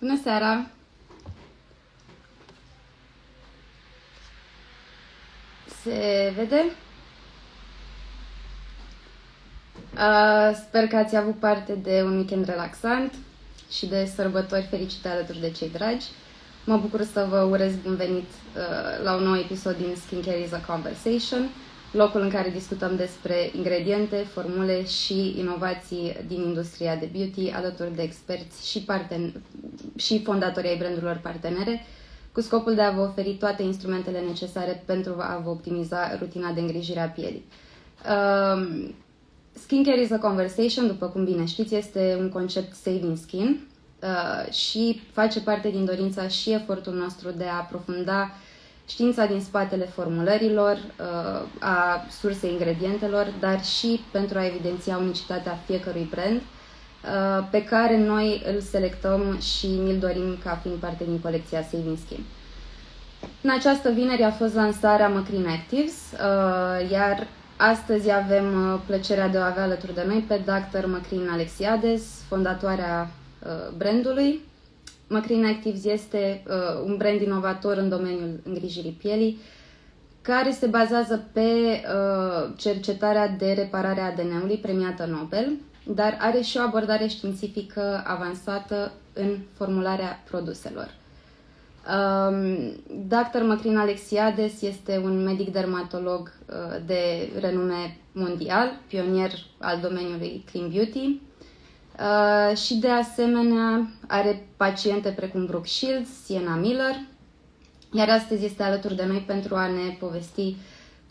Bună seara! Se vede? Sper că ați avut parte de un weekend relaxant și de sărbători fericite alături de cei dragi. Mă bucur să vă urez bun venit la un nou episod din Skincare is a Conversation, locul în care discutăm despre ingrediente, formule și inovații din industria de beauty, alături de experți și fondatorii ai brandurilor partenere, cu scopul de a vă oferi toate instrumentele necesare pentru a vă optimiza rutina de îngrijire a pielii. Skincare is a Conversation, după cum bine știți, este un concept SAVIN SKIN și face parte din dorința și efortul nostru de a aprofunda știința din spatele formulărilor, a sursei ingredientelor, dar și pentru a evidenția unicitatea fiecărui brand pe care noi îl selectăm și ni-l dorim ca fiind parte din colecția SAVIN SKIN. În această vineri a fost lansarea Macrene Actives, iar astăzi avem plăcerea de a avea alături de noi pe Dr. Macrene Alexiades, fondatoarea brandului. Macrene Actives este un brand inovator în domeniul îngrijirii pielii, care se bazează pe cercetarea de reparare a ADN-ului premiată Nobel, dar are și o abordare științifică avansată în formularea produselor. Dr. Macrene Alexiades este un medic dermatolog de renume mondial, pionier al domeniului Clean Beauty și de asemenea are paciente precum Brooke Shields, Sienna Miller, iar astăzi este alături de noi pentru a ne povesti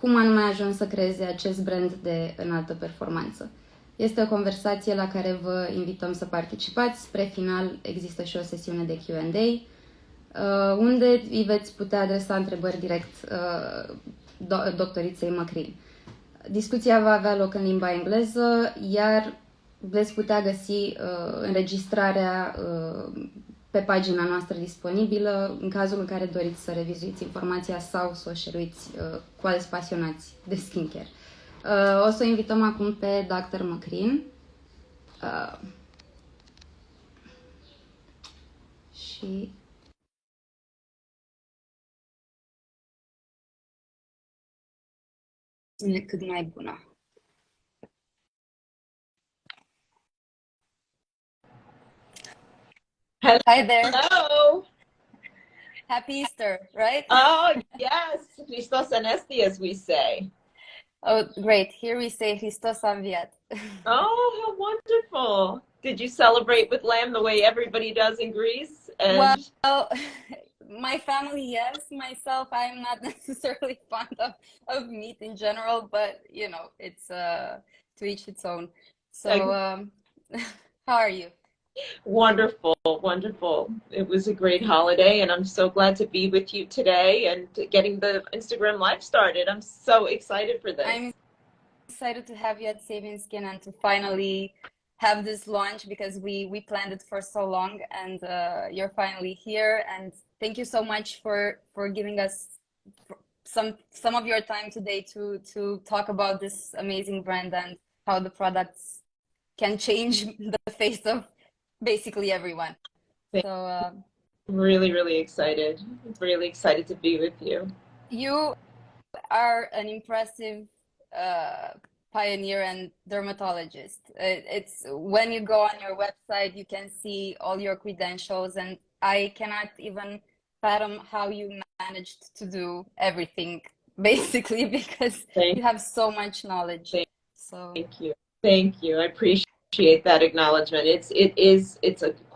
cum anume a ajuns să creeze acest brand de înaltă performanță. Este o conversație la care vă invităm să participați. Spre final există și o sesiune de Q&A, unde îi veți putea adresa întrebări direct doctoriței Macrene. Discuția va avea loc în limba engleză, iar veți putea găsi înregistrarea pe pagina noastră disponibilă în cazul în care doriți să revizuiți informația sau să o share-uiți cu alți pasionați de skincare. O să o invităm acum pe Dr. Macrene. Și cât mai bună. Hi there. Hello. Happy Easter, right? Oh, yes. Christos Anesti, as we say. Oh, great. Here we say Hristos a înviat. Oh, how wonderful. Did you celebrate with lamb the way everybody does in Greece? Well, my family, yes. Myself, I'm not necessarily fond of meat in general, but, you know, it's to each its own. So, how are you? Wonderful, wonderful. It was a great holiday, and I'm so glad to be with you today and getting the Instagram Live started. I'm so excited for this. I'm excited to have you at SAVIN SKIN and to finally have this launch, because we planned it for so long, and you're finally here. And thank you so much for giving us some of your time today to talk about this amazing brand and how the products can change the face of basically everyone. So really, really excited. Really excited to be with you. You are an impressive pioneer and dermatologist. It's when you go on your website, you can see all your credentials, and I cannot even fathom how you managed to do everything, basically, because you have so much knowledge. Thank you. Thank you. I appreciate that acknowledgement. It's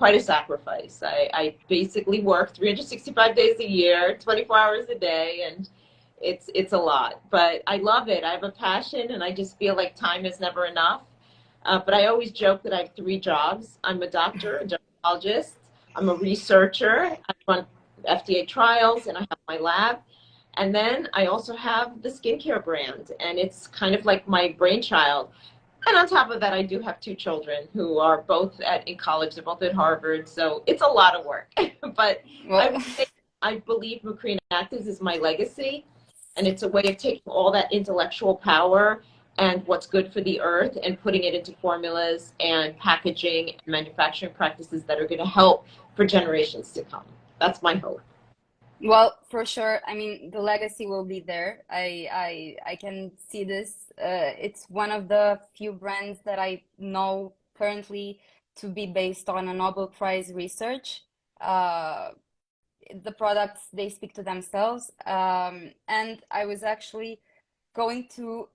quite a sacrifice. I basically work 365 days a year, 24 hours a day, and it's a lot, but I love it. I have a passion, and I just feel like time is never enough. But I always joke that I have 3 jobs. I'm a doctor, a dermatologist. I'm a researcher. I run FDA trials, and I have my lab. And then I also have the skincare brand, and it's kind of like my brainchild. And on top of that, I do have 2 children who are both in college. They're both at Harvard, so it's a lot of work. But I believe Macrene Actives is my legacy, and it's a way of taking all that intellectual power and what's good for the earth and putting it into formulas and packaging and manufacturing practices that are going to help for generations to come. That's my hope. Well, for sure. I mean, the legacy will be there. I can see this. It's one of the few brands that I know currently to be based on a Nobel Prize research. Uh, the products, they speak to themselves. And I was actually going to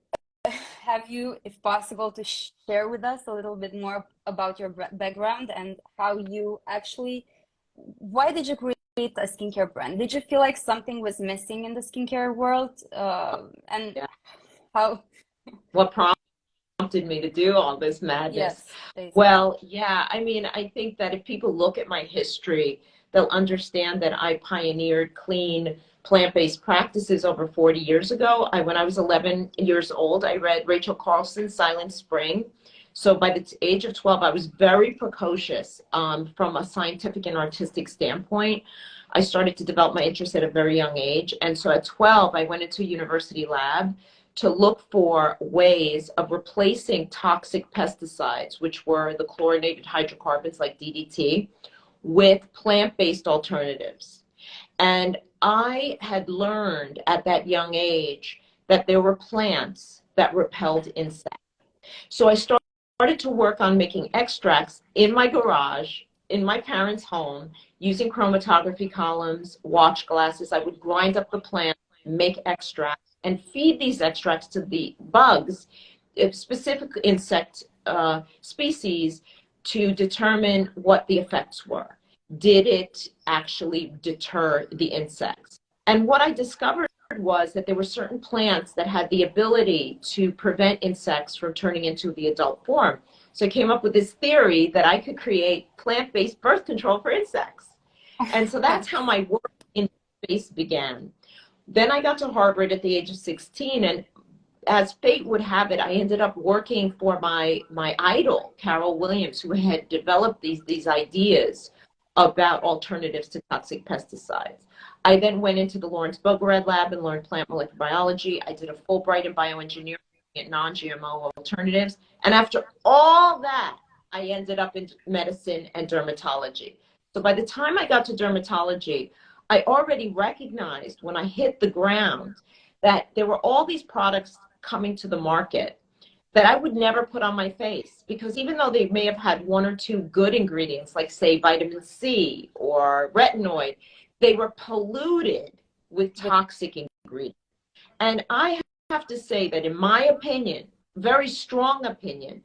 have you, if possible, to share with us a little bit more about your background and how you actually, why did you create a skincare brand? Did you feel like something was missing in the skincare world? And Yeah. how? What prompted me to do all this madness? Yes, basically. Well, yeah, I mean, I think that if people look at my history, they'll understand that I pioneered clean plant-based practices over 40 years ago. When I was 11 years old, I read Rachel Carlson's Silent Spring. So by the age of 12, I was very precocious from a scientific and artistic standpoint. I started to develop my interest at a very young age. And so at 12, I went into a university lab to look for ways of replacing toxic pesticides, which were the chlorinated hydrocarbons like DDT, with plant-based alternatives. And I had learned at that young age that there were plants that repelled insects. So I started to work on making extracts in my garage, in my parents' home, using chromatography columns, watch glasses. I would grind up the plant, make extracts, and feed these extracts to the bugs, specific insect species, to determine what the effects were. Did it actually deter the insects? And what I discovered was that there were certain plants that had the ability to prevent insects from turning into the adult form. So I came up with this theory that I could create plant-based birth control for insects. And so that's how my work in space began. Then I got to Harvard at the age of 16, and as fate would have it, I ended up working for my idol, Carol Williams, who had developed these ideas about alternatives to toxic pesticides. I then went into the Lawrence Bogarad lab and learned plant molecular biology. I did a Fulbright in bioengineering at non-GMO alternatives. And after all that, I ended up in medicine and dermatology. So by the time I got to dermatology, I already recognized when I hit the ground that there were all these products coming to the market that I would never put on my face, because even though they may have had one or two good ingredients, like say vitamin C or retinoid, they were polluted with toxic ingredients. And I have to say that in my opinion, very strong opinion,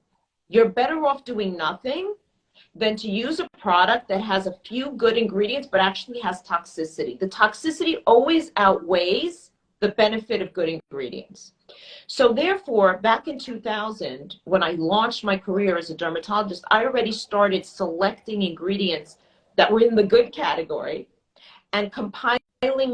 you're better off doing nothing than to use a product that has a few good ingredients but actually has toxicity. The toxicity always outweighs the benefit of good ingredients. So therefore, back in 2000, when I launched my career as a dermatologist, I already started selecting ingredients that were in the good category and compiling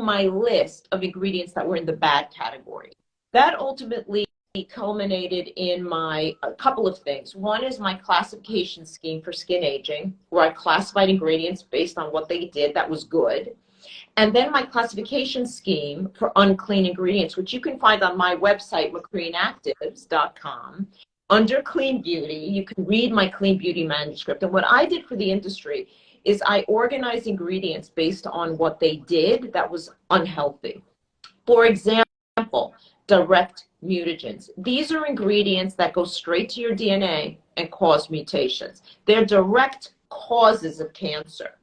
my list of ingredients that were in the bad category. That ultimately culminated in a couple of things. One is my classification scheme for skin aging, where I classified ingredients based on what they did that was good. And then my classification scheme for unclean ingredients, which you can find on my website, macreneactives.com. Under Clean Beauty, you can read my Clean Beauty manuscript. And what I did for the industry is I organized ingredients based on what they did that was unhealthy. For example, direct mutagens. These are ingredients that go straight to your DNA and cause mutations. They're direct causes of cancer.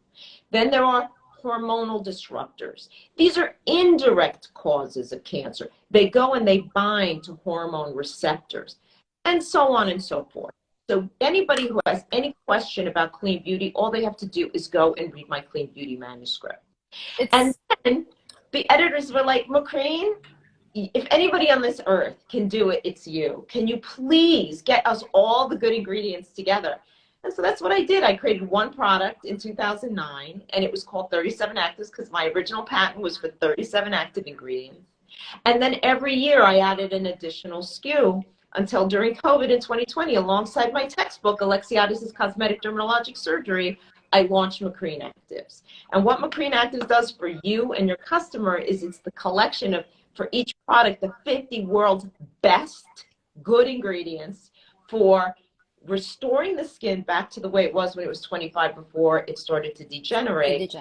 Then there are hormonal disruptors. These are indirect causes of cancer. They go and they bind to hormone receptors, and so on and so forth. So anybody who has any question about Clean Beauty, all they have to do is go and read my Clean Beauty manuscript. And then the editors were like, Macrene, if anybody on this earth can do it, it's you. Can you please get us all the good ingredients together? And so that's what I did. I created one product in 2009, and it was called 37 Actives because my original patent was for 37 active ingredients. And then every year I added an additional SKU until during COVID in 2020, alongside my textbook, Alexiades' Cosmetic Dermatologic Surgery, I launched Macrene Actives. And what Macrene Actives does for you and your customer is it's the collection of, for each product, the 50 world's best good ingredients for restoring the skin back to the way it was when it was 25 before it started to degenerate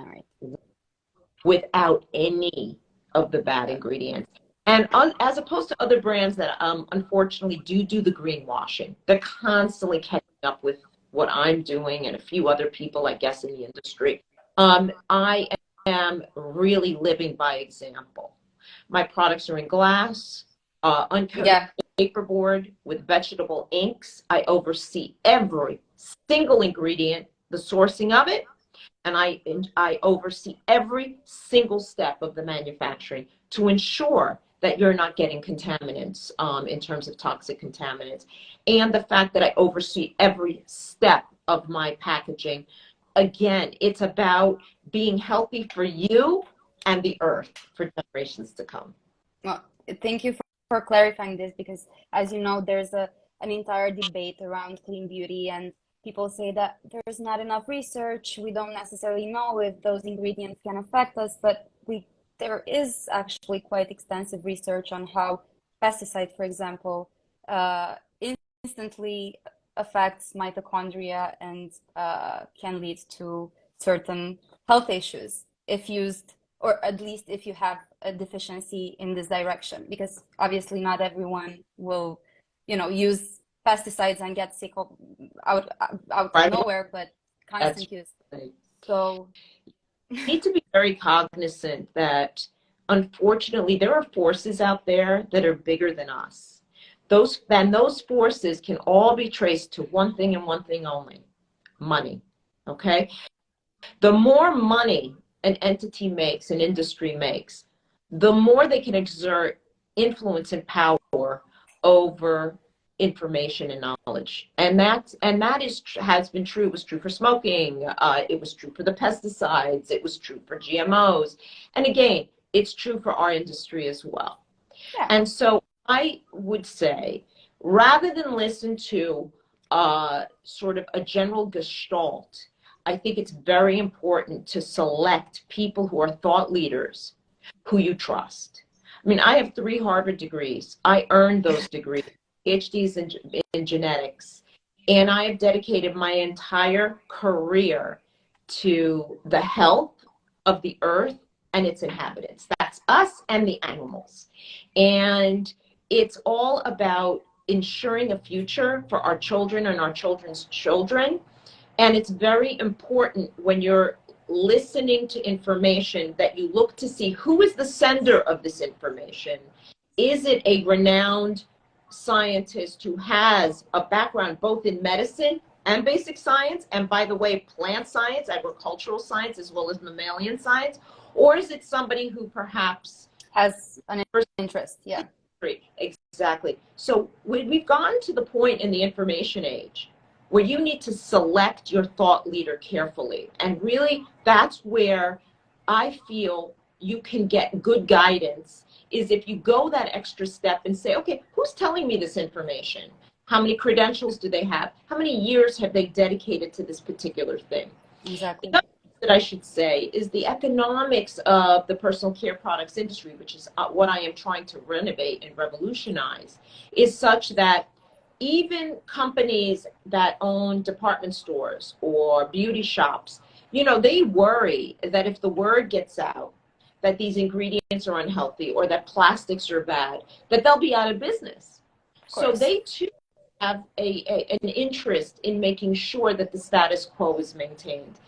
without any of the bad ingredients. And as opposed to other brands that unfortunately do the greenwashing, they're constantly catching up with what I'm doing and a few other people, I guess, in the industry. I am really living by example. My products are in glass, uncoated paperboard with vegetable inks. I oversee every single ingredient, the sourcing of it, and I oversee every single step of the manufacturing to ensure that you're not getting contaminants in terms of toxic contaminants. And the fact that I oversee every step of my packaging. Again, it's about being healthy for you and the earth for generations to come. Well, thank you for clarifying this, because as you know, there's an entire debate around clean beauty, and people say that there's not enough research. We don't necessarily know if those ingredients can affect us, but there is actually quite extensive research on how pesticides, for example, instantly affects mitochondria and can lead to certain health issues if used, or at least if you have a deficiency in this direction, because obviously not everyone will, use pesticides and get sick out of nowhere, but constant use. So you need to be very cognizant that unfortunately there are forces out there that are bigger than us. Those forces can all be traced to one thing and one thing only: money. Okay? The more money an entity makes, an industry makes, the more they can exert influence and power over information and knowledge. And that has been true. It was true for smoking. It was true for the pesticides. It was true for GMOs. And again, it's true for our industry as well. Yeah. And so I would say, rather than listen to sort of a general gestalt, I think it's very important to select people who are thought leaders who you trust. I mean, I have 3 Harvard degrees. I earned those degrees, PhDs in genetics, and I have dedicated my entire career to the health of the earth and its inhabitants. That's us and the animals. And it's all about ensuring a future for our children and our children's children. And it's very important when you're listening to information that you look to see who is the sender of this information. Is it a renowned scientist who has a background both in medicine and basic science, and by the way, plant science, agricultural science, as well as mammalian science? Or is it somebody who perhaps has an interest? Yeah. Exactly. So we've gotten to the point in the information age where you need to select your thought leader carefully. And really, that's where I feel you can get good guidance, is if you go that extra step and say, okay, who's telling me this information? How many credentials do they have? How many years have they dedicated to this particular thing? Exactly. The other thing that I should say is the economics of the personal care products industry, which is what I am trying to renovate and revolutionize, is such that even companies that own department stores or beauty shops, they worry that if the word gets out that these ingredients are unhealthy or that plastics are bad, that they'll be out of business. So they too have an interest in making sure that the status quo is maintained.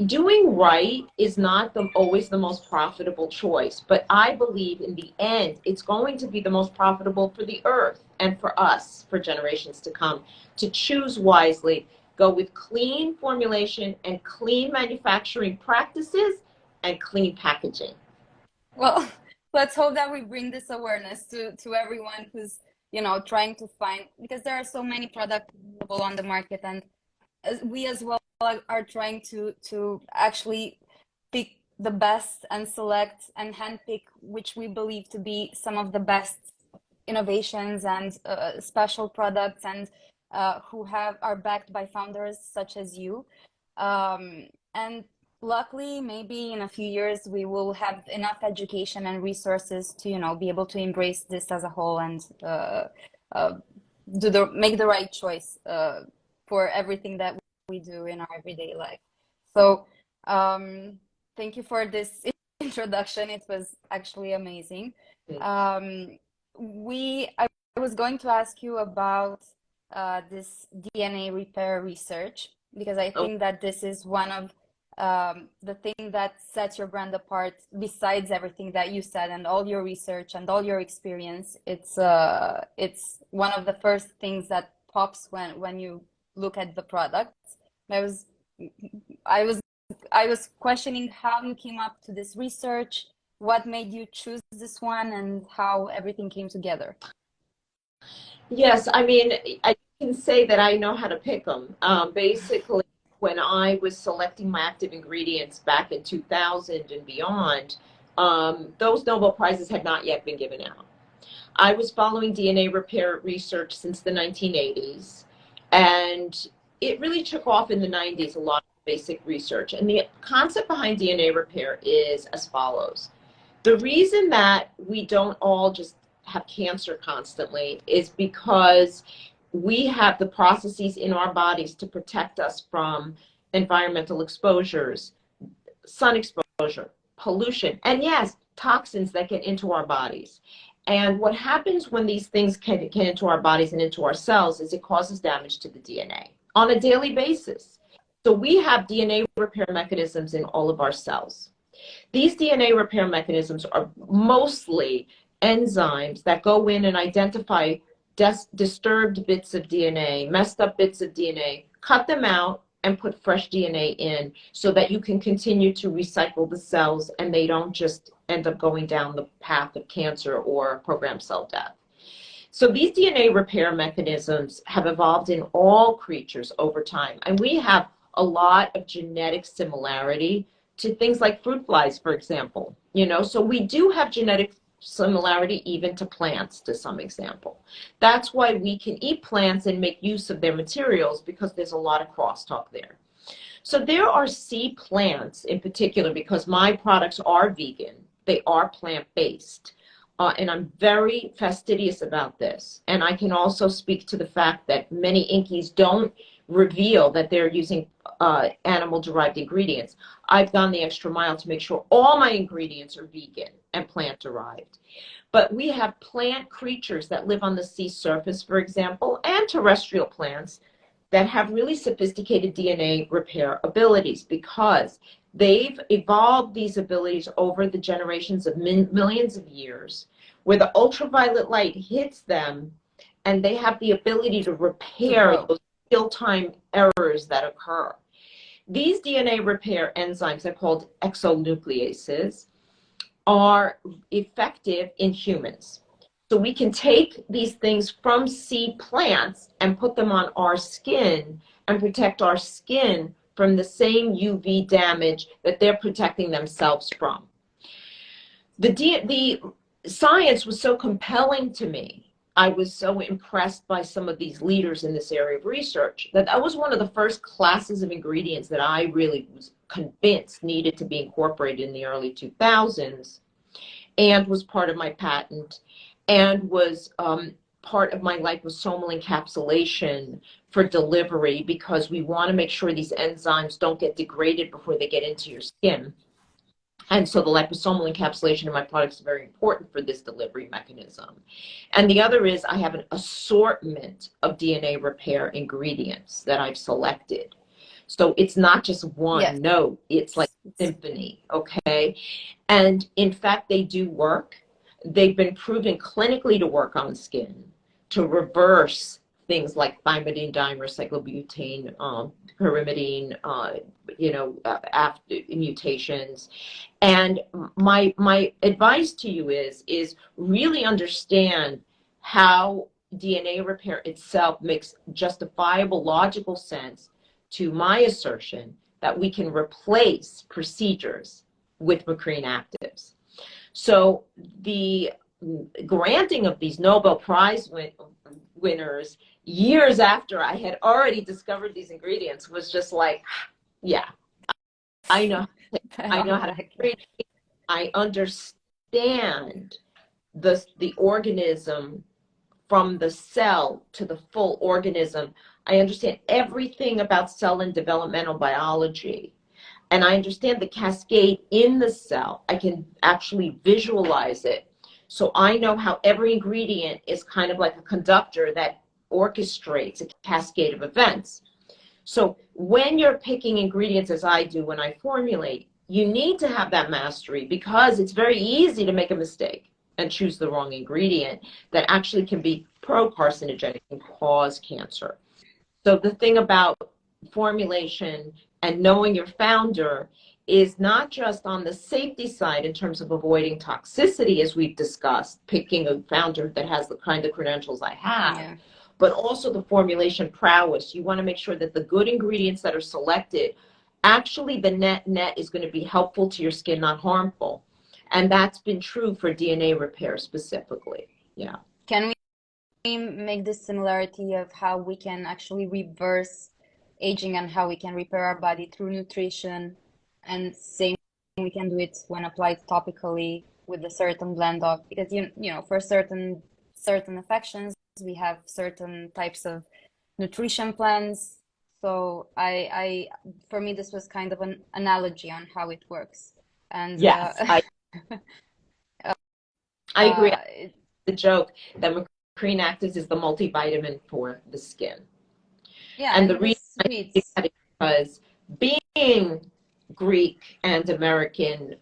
Doing right is not always the most profitable choice, but I believe in the end, it's going to be the most profitable for the earth and for us, for generations to come, to choose wisely, go with clean formulation and clean manufacturing practices and clean packaging. Well, let's hope that we bring this awareness to everyone who's, trying to find, because there are so many products available on the market, and we as well are trying to actually pick the best and select and handpick which we believe to be some of the best innovations and special products, and who are backed by founders such as you. And luckily, maybe in a few years, we will have enough education and resources to, be able to embrace this as a whole and make the right choice for everything that we do in our everyday life. So thank you for this introduction. It was actually amazing. Um, I was going to ask you about this DNA repair research because I Oh, think that this is one of the thing that sets your brand apart. Besides everything that you said and all your research and all your experience, it's one of the first things that pops when you look at the product. I was I was I was questioning how you came up to this research, what made you choose this one, and how everything came together. yes, I mean, I can say that I know how to pick them. Basically, when I was selecting my active ingredients back in 2000 and beyond, those Nobel Prizes had not yet been given out. I was following DNA repair research since the 1980s, and it really took off in the 90s, a lot of basic research. And the concept behind DNA repair is as follows. The reason that we don't all just have cancer constantly is because we have the processes in our bodies to protect us from environmental exposures, sun exposure, pollution, and yes, toxins that get into our bodies. And what happens when these things get into our bodies and into our cells is it causes damage to the DNA on a daily basis. So we have DNA repair mechanisms in all of our cells. These DNA repair mechanisms are mostly enzymes that go in and identify disturbed bits of DNA, messed up bits of DNA, cut them out, and put fresh DNA in so that you can continue to recycle the cells and they don't just end up going down the path of cancer or programmed cell death. So these DNA repair mechanisms have evolved in all creatures over time, and we have a lot of genetic similarity to things like fruit flies, for example. So we do have genetic similarity even to plants to some example. That's why we can eat plants and make use of their materials, because there's a lot of crosstalk there. So there are sea plants in particular, because my products are vegan, they are plant-based. And I'm very fastidious about this. And I can also speak to the fact that many Inkies don't reveal that they're using animal-derived ingredients. I've gone the extra mile to make sure all my ingredients are vegan and plant-derived. But we have plant creatures that live on the sea surface, for example, and terrestrial plants that have really sophisticated DNA repair abilities, because they've evolved these abilities over the generations of millions of years, where the ultraviolet light hits them and they have the ability to repair those real-time errors that occur. These DNA repair enzymes are called exonucleases, are effective in humans. So we can take these things from sea plants and put them on our skin and protect our skin from the same UV damage that they're protecting themselves from. The science was so compelling to me. I was so impressed by some of these leaders in this area of research that was one of the first classes of ingredients that I really was convinced needed to be incorporated in the early 2000s, and was part of my patent, and was part of my liposomal encapsulation for delivery, because we want to make sure these enzymes don't get degraded before they get into your skin. And so the liposomal encapsulation in my products is very important for this delivery mechanism. And the other is I have an assortment of DNA repair ingredients that I've selected. So it's not just one note, it's like a symphony, okay? And in fact, they do work. They've been proven clinically to work on skin, to reverse things like thymidine dimer, pyrimidine, after mutations. And my advice to you is really understand how DNA repair itself makes justifiable, logical sense to my assertion that we can replace procedures with Macrene Actives. So the granting of these Nobel Prize winners years after I had already discovered these ingredients was just like, yeah, I know how to create. I understand the organism from the cell to the full organism. I understand everything about cell and developmental biology. And I understand the cascade in the cell. I can actually visualize it. So I know how every ingredient is kind of like a conductor that orchestrates a cascade of events. So when you're picking ingredients, as I do when I formulate, you need to have that mastery, because it's very easy to make a mistake and choose the wrong ingredient that actually can be pro-carcinogenic and cause cancer. So the thing about formulation and knowing your founder is not just on the safety side in terms of avoiding toxicity, as we've discussed, picking a founder that has the kind of credentials I have, yeah, but also the formulation prowess. You want to make sure that the good ingredients that are selected, actually the net is going to be helpful to your skin, not harmful. And that's been true for DNA repair specifically. Yeah. Can we make this similarity of how we can actually reverse aging and how we can repair our body through nutrition, and same we can do it when applied topically with a certain blend of, because you know for certain affections we have certain types of nutrition plans. So I for me this was kind of an analogy on how it works. And yes, I agree. The joke that Macrene Actives is the multivitamin for the skin. Yeah, and the reason I think that is because being Greek and American,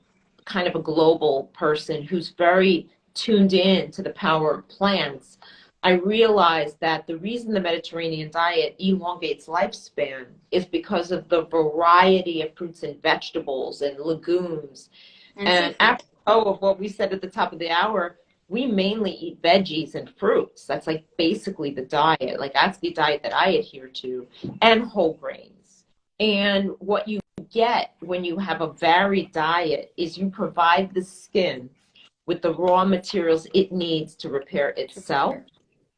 kind of a global person who's very tuned in to the power of plants, I realized that the reason the Mediterranean diet elongates lifespan is because of the variety of fruits and vegetables and legumes. And apropos of what we said at the top of the hour, we mainly eat veggies and fruits. That's like basically the diet. Like that's the diet that I adhere to, and whole grains. And what you get when you have a varied diet is you provide the skin with the raw materials it needs to repair itself.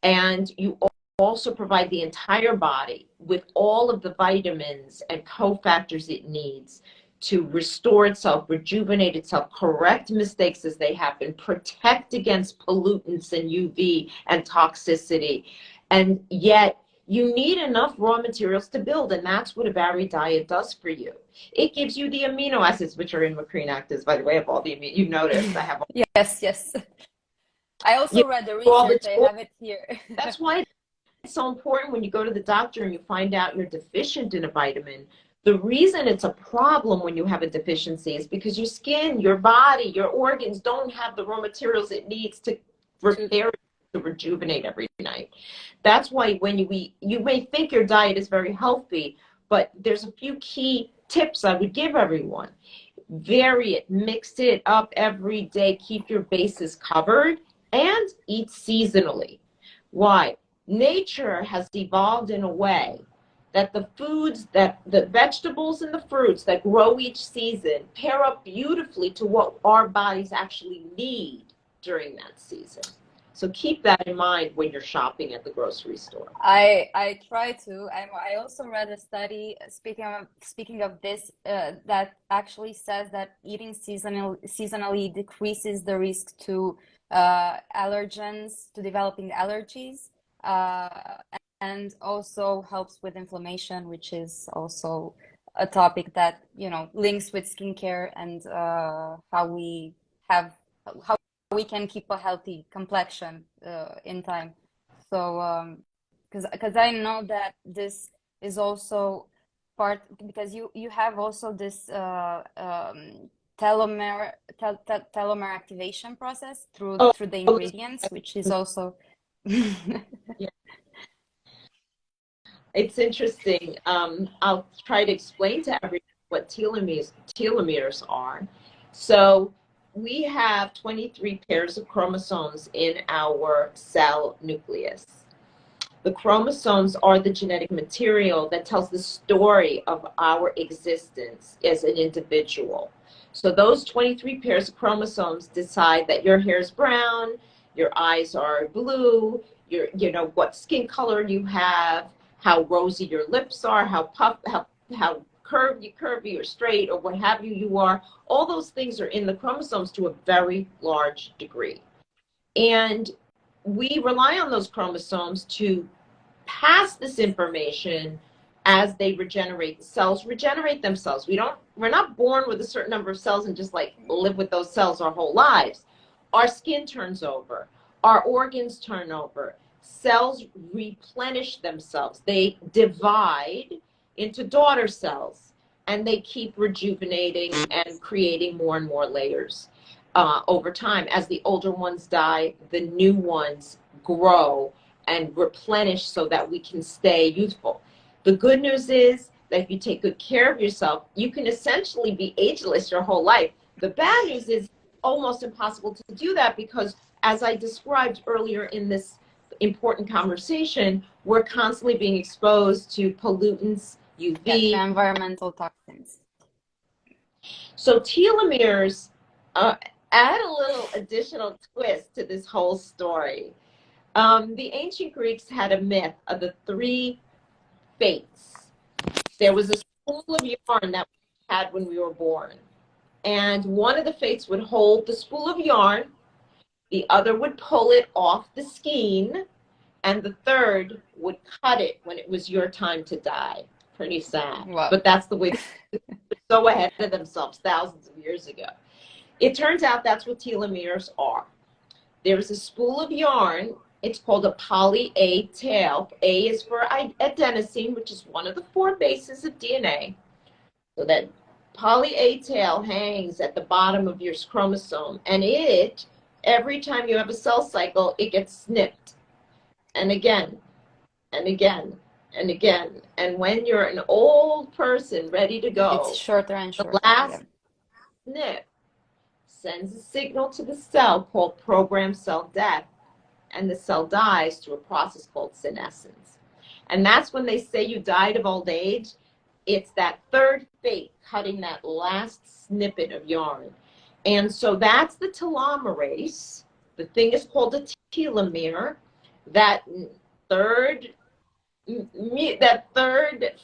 And you also provide the entire body with all of the vitamins and cofactors it needs to restore itself, rejuvenate itself, correct mistakes as they happen, protect against pollutants and UV and toxicity. And yet you need enough raw materials to build, and that's what a varied diet does for you. It gives you the amino acids, which are in Macrene Actives, by the way, of all the amino, you noticed I have all. Yes. I also read the research, I have it here. That's why it's so important when you go to the doctor and you find out you're deficient in a vitamin. The reason it's a problem when you have a deficiency is because your skin, your body, your organs don't have the raw materials it needs to repair, to rejuvenate every night. That's why when you may think your diet is very healthy, but there's a few key tips I would give everyone. Vary it, mix it up every day, keep your bases covered, and eat seasonally. Why? Nature has evolved in a way that the foods, that the vegetables and the fruits that grow each season pair up beautifully to what our bodies actually need during that season. So keep that in mind when you're shopping at the grocery store. I try to. I also read a study, speaking of this, that actually says that eating seasonally decreases the risk to allergens, to developing allergies, and also helps with inflammation, which is also a topic that links with skincare and how we can keep a healthy complexion in time. So because I know that this is also part, because you have also this telomere activation process through the ingredients, which is also yeah. It's interesting. I'll try to explain to everyone what telomeres are. So we have 23 pairs of chromosomes in our cell nucleus. The chromosomes are the genetic material that tells the story of our existence as an individual. So those 23 pairs of chromosomes decide that your hair is brown, your eyes are blue, what skin color you have, how rosy your lips are, how curvy or straight or what have you are. All those things are in the chromosomes to a very large degree. And we rely on those chromosomes to pass this information as they regenerate. The cells regenerate themselves. We're not born with a certain number of cells and just like live with those cells our whole lives. Our skin turns over, our organs turn over, cells replenish themselves. They divide into daughter cells, and they keep rejuvenating and creating more and more layers over time. As the older ones die, the new ones grow and replenish so that we can stay youthful. The good news is that if you take good care of yourself, you can essentially be ageless your whole life. The bad news is almost impossible to do that because, as I described earlier in this important conversation, we're constantly being exposed to pollutants, UV. Yeah, environmental toxins. So telomeres add a little additional twist to this whole story. The ancient Greeks had a myth of the three fates. There was a spool of yarn that we had when we were born. And one of the fates would hold the spool of yarn, the other would pull it off the skein, and the third would cut it when it was your time to die. Pretty sad. Wow. But that's the way they were so ahead of themselves thousands of years ago. It turns out that's what telomeres are. There's a spool of yarn. It's called a poly-A tail. A is for adenosine, which is one of the 4 bases of DNA. So that poly-A tail hangs at the bottom of your chromosome, and it, every time you have a cell cycle, it gets snipped. And again, and again, and again. And when you're an old person ready to go, It's shorter and shorter. The last snip sends a signal to the cell called programmed cell death, and the cell dies through a process called senescence. And that's when they say you died of old age. It's that third fate, cutting that last snippet of yarn. And so that's the telomerase. The thing is called a telomere. That third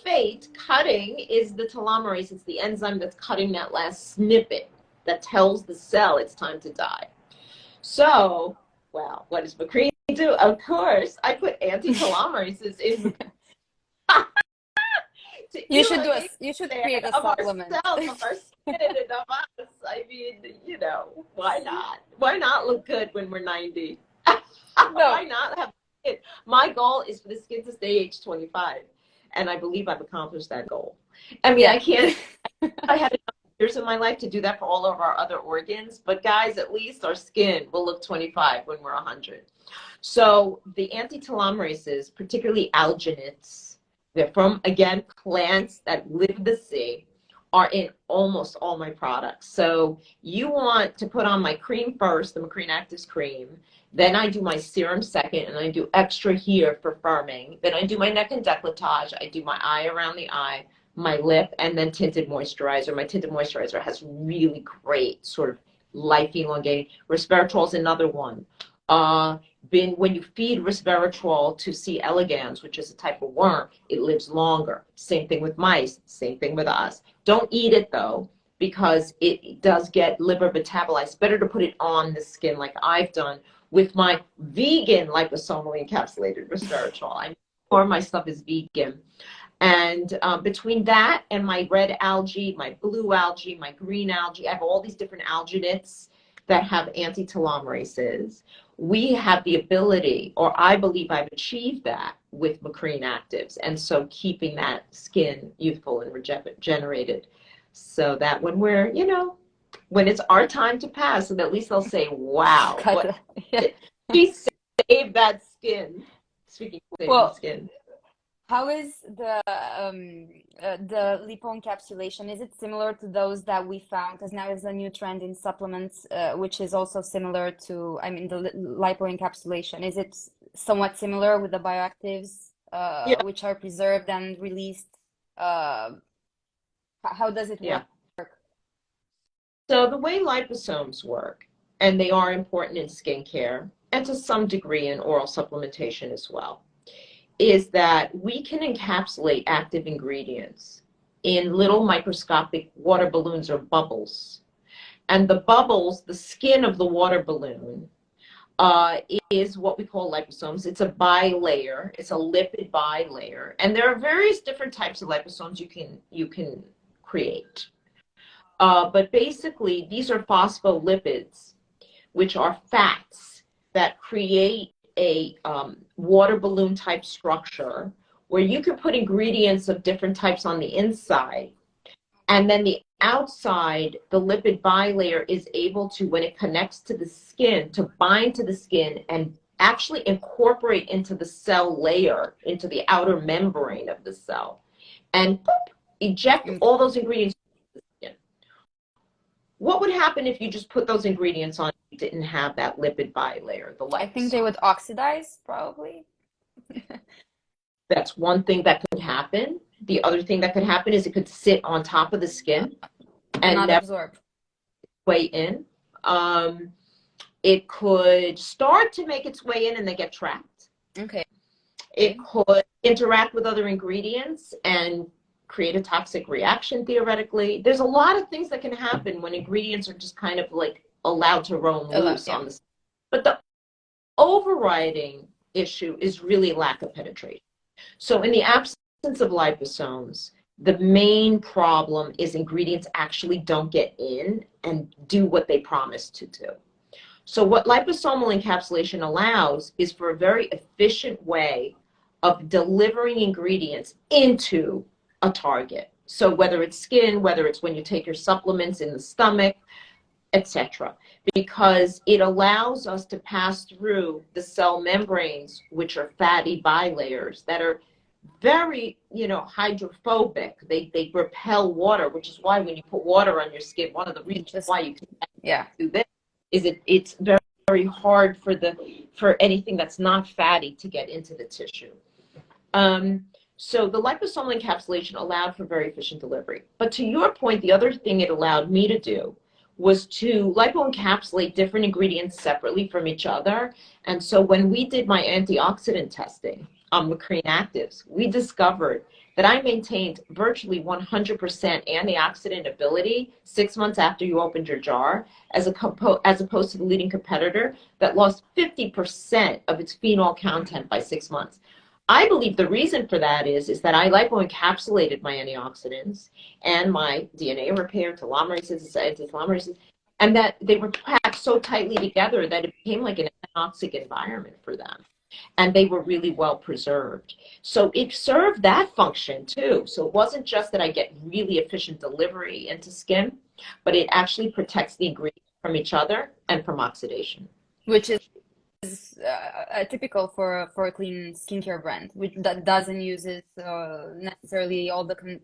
fate cutting is the telomerase. It's the enzyme that's cutting that last snippet that tells the cell it's time to die. So, well, what does Macrene do? Of course, I put anti-telomerases in. You should create a supplement. Of our skin and of us. I mean, you know, why not? Why not look good when we're 90? No. Why not have a kid? My goal is for the skin to stay age 25. And I believe I've accomplished that goal. I mean, I can't, I had enough years in my life to do that for all of our other organs. But guys, at least our skin will look 25 when we're 100. So the anti-telomerases, particularly alginates, they're from, again, plants that live the sea, are in almost all my products. So you want to put on my cream first, the Macrene Actives cream. Then I do my serum second, and I do extra here for firming. Then I do my neck and décolletage. I do my eye around the eye, my lip, and then tinted moisturizer. My tinted moisturizer has really great sort of life elongating. Resveratrol is another one. When you feed resveratrol to C. elegans, which is a type of worm, it lives longer. Same thing with mice, same thing with us. Don't eat it though, because it does get liver metabolized. Better to put it on the skin like I've done with my vegan liposomally encapsulated resveratrol. I more my stuff is vegan. And between that and my red algae, my blue algae, my green algae, I have all these different alginates that have anti-telomerases. We have the ability, or I believe I've achieved that with Macrene Actives, and so keeping that skin youthful and regenerated, so that when we're, you know, when it's our time to pass, and at least they'll say, wow, she saved that skin. Speaking of saving skin. How is the lipoencapsulation? Is it similar to those that we found? Because now there's a new trend in supplements, which is also similar to, I mean, the lipoencapsulation. Is it somewhat similar with the bioactives, which are preserved and released? How does it work? So the way liposomes work, and they are important in skincare, and to some degree in oral supplementation as well, is that we can encapsulate active ingredients in little microscopic water balloons or bubbles. And the bubbles, the skin of the water balloon, is what we call liposomes. It's a bilayer. It's a lipid bilayer, and there are various different types of liposomes you can create. But basically, these are phospholipids, which are fats that create a water balloon type structure where you can put ingredients of different types on the inside. And then the outside, the lipid bilayer is able to, when it connects to the skin, to bind to the skin and actually incorporate into the cell layer, into the outer membrane of the cell, and eject all those ingredients. What would happen if you just put those ingredients on and you didn't have that lipid bilayer, the liposome? I think they would oxidize, probably. That's one thing that could happen. The other thing that could happen is it could sit on top of the skin and not never absorb way in. It could start to make its way in and they get trapped. Okay. It could interact with other ingredients and create a toxic reaction, theoretically. There's a lot of things that can happen when ingredients are just kind of like allowed to roam loose on the skin. But the overriding issue is really lack of penetration. So in the absence of liposomes, the main problem is ingredients actually don't get in and do what they promise to do. So what liposomal encapsulation allows is for a very efficient way of delivering ingredients into a target. So whether it's skin, whether it's when you take your supplements in the stomach, etc. Because it allows us to pass through the cell membranes, which are fatty bilayers that are very, hydrophobic. They repel water, which is why when you put water on your skin, one of the reasons why you can do this is it's very, very hard for anything that's not fatty to get into the tissue. So the liposomal encapsulation allowed for very efficient delivery. But to your point, the other thing it allowed me to do was to lipo-encapsulate different ingredients separately from each other. And so when we did my antioxidant testing on Macrene Actives, we discovered that I maintained virtually 100% antioxidant ability 6 months after you opened your jar, as opposed to the leading competitor that lost 50% of its phenol content by 6 months. I believe the reason for that is that I lipo-encapsulated my antioxidants and my DNA repair, telomerases, and that they were packed so tightly together that it became like an anoxic environment for them. And they were really well preserved. So it served that function too. So it wasn't just that I get really efficient delivery into skin, but it actually protects the ingredients from each other and from oxidation. Which is typical for a clean skincare brand, which that doesn't use necessarily all the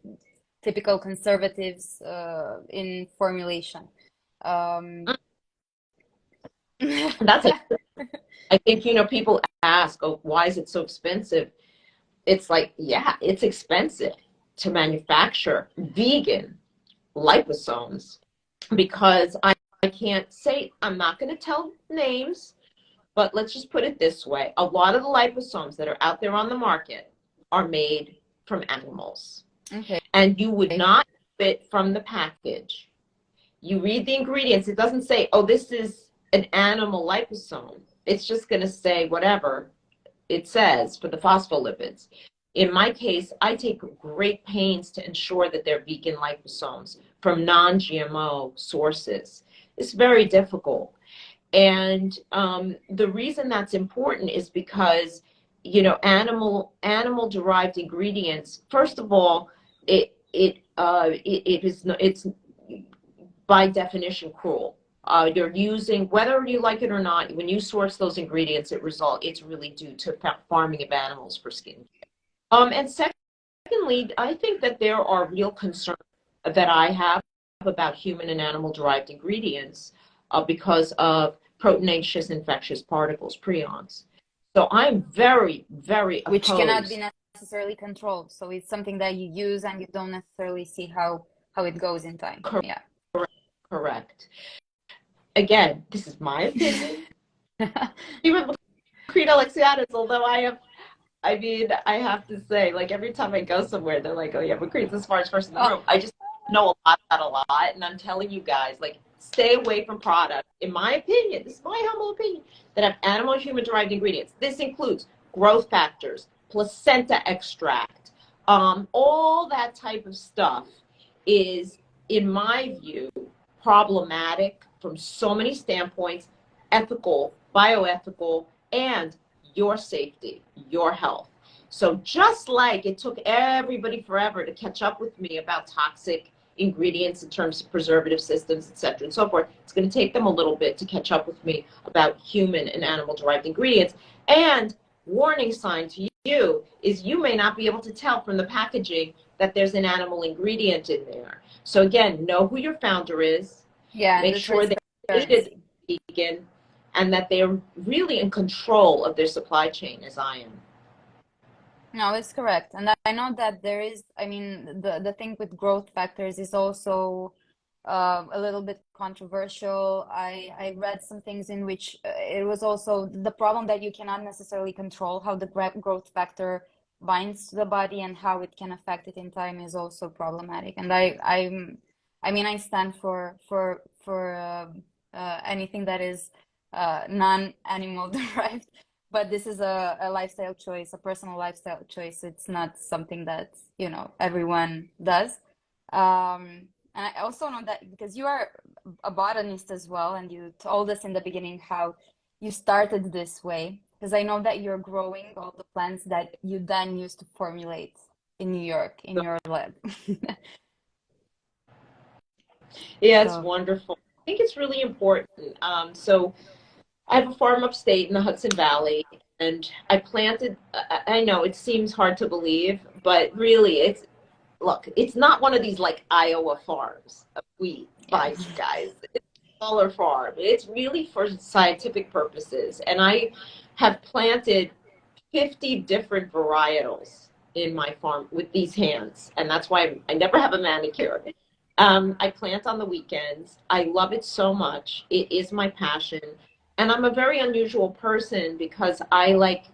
typical conservatives in formulation. That's it. I think, people ask, oh, why is it so expensive? It's like, yeah, it's expensive to manufacture vegan liposomes because I can't say, I'm not going to tell names, but let's just put it this way. A lot of the liposomes that are out there on the market are made from animals. Okay. And you would not fit from the package. You read the ingredients. It doesn't say, oh, this is an animal liposome. It's just going to say whatever it says for the phospholipids. In my case, I take great pains to ensure that they're vegan liposomes from non-GMO sources. It's very difficult. And the reason that's important is because, animal-derived ingredients, first of all, it's by definition cruel. You're using, whether you like it or not, when you source those ingredients, it's really due to farming of animals for skincare. And secondly, I think that there are real concerns that I have about human and animal-derived ingredients because of proteinaceous infectious particles, prions. So I'm very, very opposed. Which cannot be necessarily controlled. So it's something that you use and you don't necessarily see how it goes in time. Correct. Again, this is my opinion. Even Macrene Alexiades, although I have to say, like every time I go somewhere, they're like, oh yeah, Macrene's the smartest person in the room. I just know a lot about a lot, and I'm telling you guys, like, stay away from products, in my opinion, this is my humble opinion, that have animal and human-derived ingredients. This includes growth factors, placenta extract, all that type of stuff is, in my view, problematic from so many standpoints, ethical, bioethical, and your safety, your health. So just like it took everybody forever to catch up with me about toxic ingredients in terms of preservative systems, et cetera, and so forth, it's going to take them a little bit to catch up with me about human and animal-derived ingredients. And warning sign to you is you may not be able to tell from the packaging that there's an animal ingredient in there. So again, know who your founder is, Yeah, and make the sure they transparency. are vegan, and that they're really in control of their supply chain, as I am. No, it's correct. And I know that there is, I mean, the thing with growth factors is also a little bit controversial. I read some things in which it was also the problem that you cannot necessarily control how the growth factor binds to the body and how it can affect it in time is also problematic. And I mean, I stand for anything that is non-animal derived. But this is a lifestyle choice, a personal lifestyle choice. It's not something that, you know, everyone does. And I also know that because you are a botanist as well, and you told us in the beginning how you started this way, because I know that you're growing all the plants that you then used to formulate in New York in your lab. Yeah, it's So, wonderful. I think it's really important. So I have a farm upstate in the Hudson Valley, and I planted, I know it seems hard to believe, but really look, it's not one of these like Iowa farms of wheat, yeah. spice, guys. It's a smaller farm. It's really for scientific purposes. And I have planted 50 different varietals in my farm with these hands. And that's why I never have a manicure. I plant on the weekends. I love it so much. It is my passion. And I'm a very unusual person because I like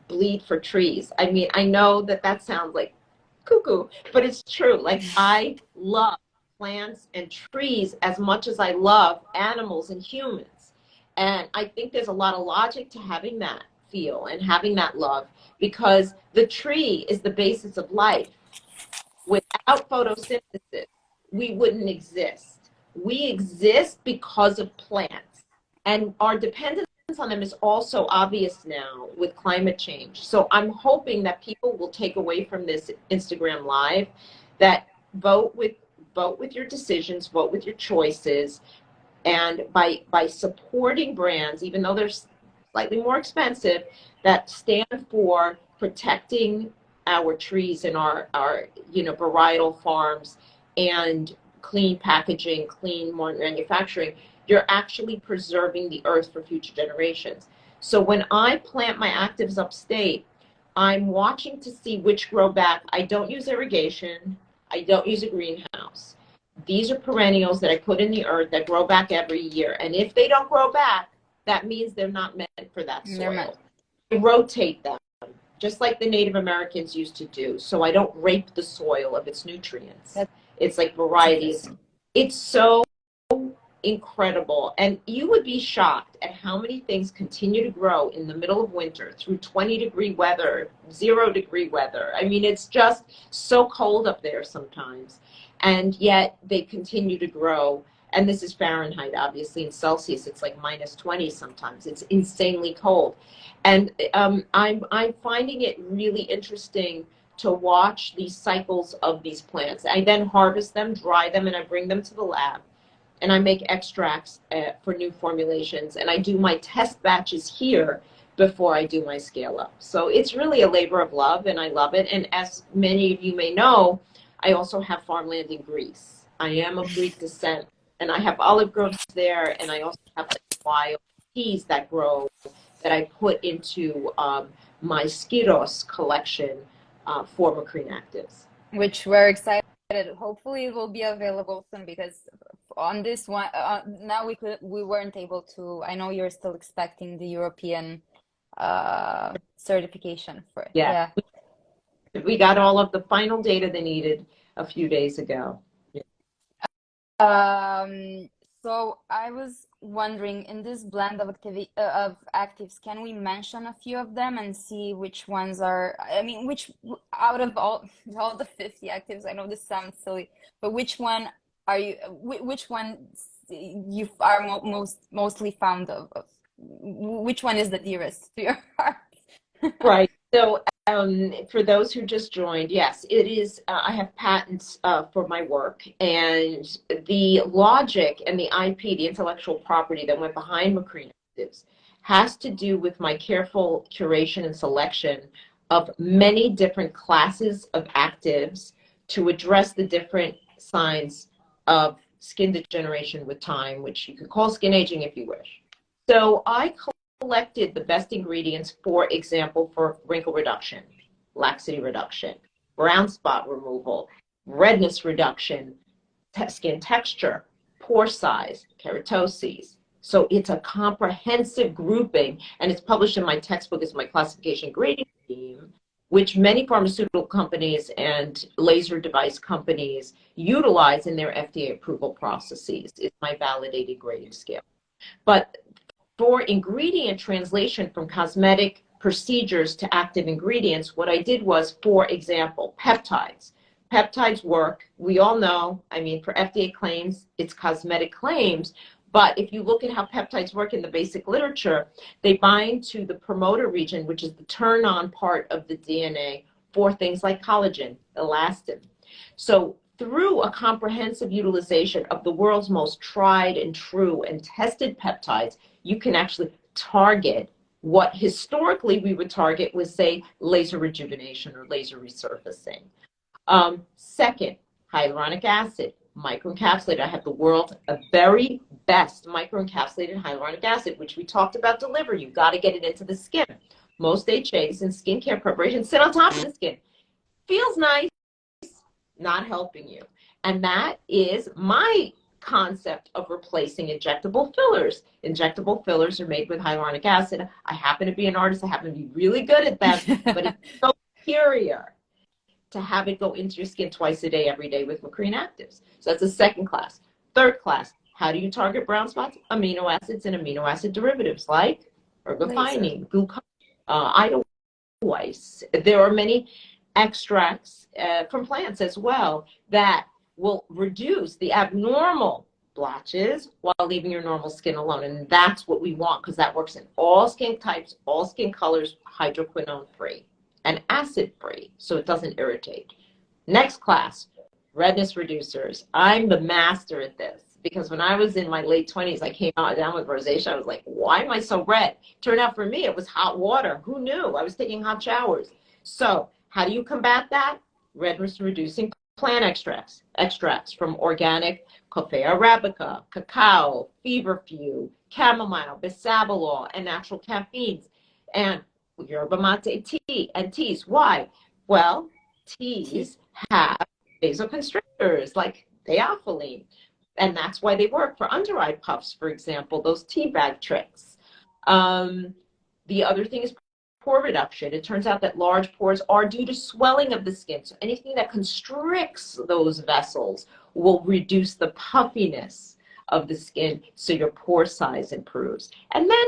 bleed for trees. I mean, I know that that sounds like cuckoo, but it's true. Like, I love plants and trees as much as I love animals and humans. And I think there's a lot of logic to having that feel and having that love, because the tree is the basis of life. Without photosynthesis, we wouldn't exist. We exist because of plants. And our dependence on them is also obvious now with climate change. So I'm hoping that people will take away from this Instagram Live that vote with your decisions, vote with your choices, and by supporting brands, even though they're slightly more expensive, that stand for protecting our trees and our varietal farms and clean packaging, clean manufacturing, you're actually preserving the earth for future generations. So when I plant my actives upstate, I'm watching to see which grow back. I don't use irrigation. I don't use a greenhouse. These are perennials that I put in the earth that grow back every year. And if they don't grow back, that means they're not meant for that They're meant. soil. I rotate them, just like the Native Americans used to do. So I don't rape the soil of its nutrients. It's like varieties. It's so incredible. And you would be shocked at how many things continue to grow in the middle of winter through 20-degree weather, 0-degree weather. I mean, it's just so cold up there sometimes. And yet they continue to grow. And this is Fahrenheit, obviously. In Celsius, it's like -20 sometimes. It's insanely cold. And I'm finding it really interesting to watch these cycles of these plants. I then harvest them, dry them, and I bring them to the lab. And I make extracts for new formulations. And I do my test batches here before I do my scale up. So it's really a labor of love, and I love it. And as many of you may know, I also have farmland in Greece. I am of Greek descent, and I have olive groves there, and I also have like wild teas that grow that I put into my Skiros collection for Macrene Actives. Which we're excited. Hopefully, it will be available soon because on this one now we weren't able to. I know you're still expecting the European certification for it. Yeah. Yeah. We got all of the final data they needed a few days ago. So I was wondering, in this blend of actives, can we mention a few of them and see which ones are, I mean, which out of all the 50 actives, I know this sounds silly, but which one are you, which one you are mostly fond of? Which one is the dearest to your heart? Right. So, for those who just joined, yes, it is. I have patents for my work, and the logic and the IP, the intellectual property that went behind Macrene Actives, has to do with my careful curation and selection of many different classes of actives to address the different signs of skin degeneration with time, which you could call skin aging if you wish. So I collected the best ingredients, for example, for wrinkle reduction, laxity reduction, brown spot removal, redness reduction, skin texture, pore size, keratoses. So it's a comprehensive grouping, and it's published in my textbook as my classification grading scheme, which many pharmaceutical companies and laser device companies utilize in their FDA approval processes. It's my validated grading scale. But for ingredient translation from cosmetic procedures to active ingredients, what I did was, for example, peptides. Peptides work, we all know, I mean, for FDA claims, it's cosmetic claims, but if you look at how peptides work in the basic literature, they bind to the promoter region, which is the turn-on part of the DNA for things like collagen, elastin. So through a comprehensive utilization of the world's most tried and true and tested peptides, you can actually target what historically we would target was, say, laser rejuvenation or laser resurfacing. Second, hyaluronic acid, microencapsulated. I have the world's very best microencapsulated hyaluronic acid, which we talked about delivery. You've got to get it into the skin. Most HAs and skincare preparations sit on top of the skin. Feels nice, not helping you. And that is my concept of replacing injectable fillers. Injectable fillers are made with hyaluronic acid. I happen to be an artist. I happen to be really good at them, but it's so superior to have it go into your skin twice a day, every day with Macrene Actives. So that's a second class. Third class, how do you target brown spots? Amino acids and amino acid derivatives like ergothioneine, glucose, idoweiss. There are many extracts from plants as well that will reduce the abnormal blotches while leaving your normal skin alone. And that's what we want, because that works in all skin types, all skin colors, hydroquinone free and acid free, so it doesn't irritate. Next class, redness reducers. I'm the master at this, because when I was in my late 20s, I came out down with rosacea. I was like, why am I so red? Turned out for me, it was hot water. Who knew? I was taking hot showers. So how do you combat that? Redness reducing plant extracts from organic Coffea arabica, cacao, feverfew, chamomile, bisabolol, and natural caffeines, and yerba mate tea and teas. Why? Well, teas have vasoconstrictors like theophylline, and that's why they work for under eye puffs, for example, those tea bag tricks. The other thing is pore reduction. It turns out that large pores are due to swelling of the skin. So anything that constricts those vessels will reduce the puffiness of the skin, so your pore size improves. And then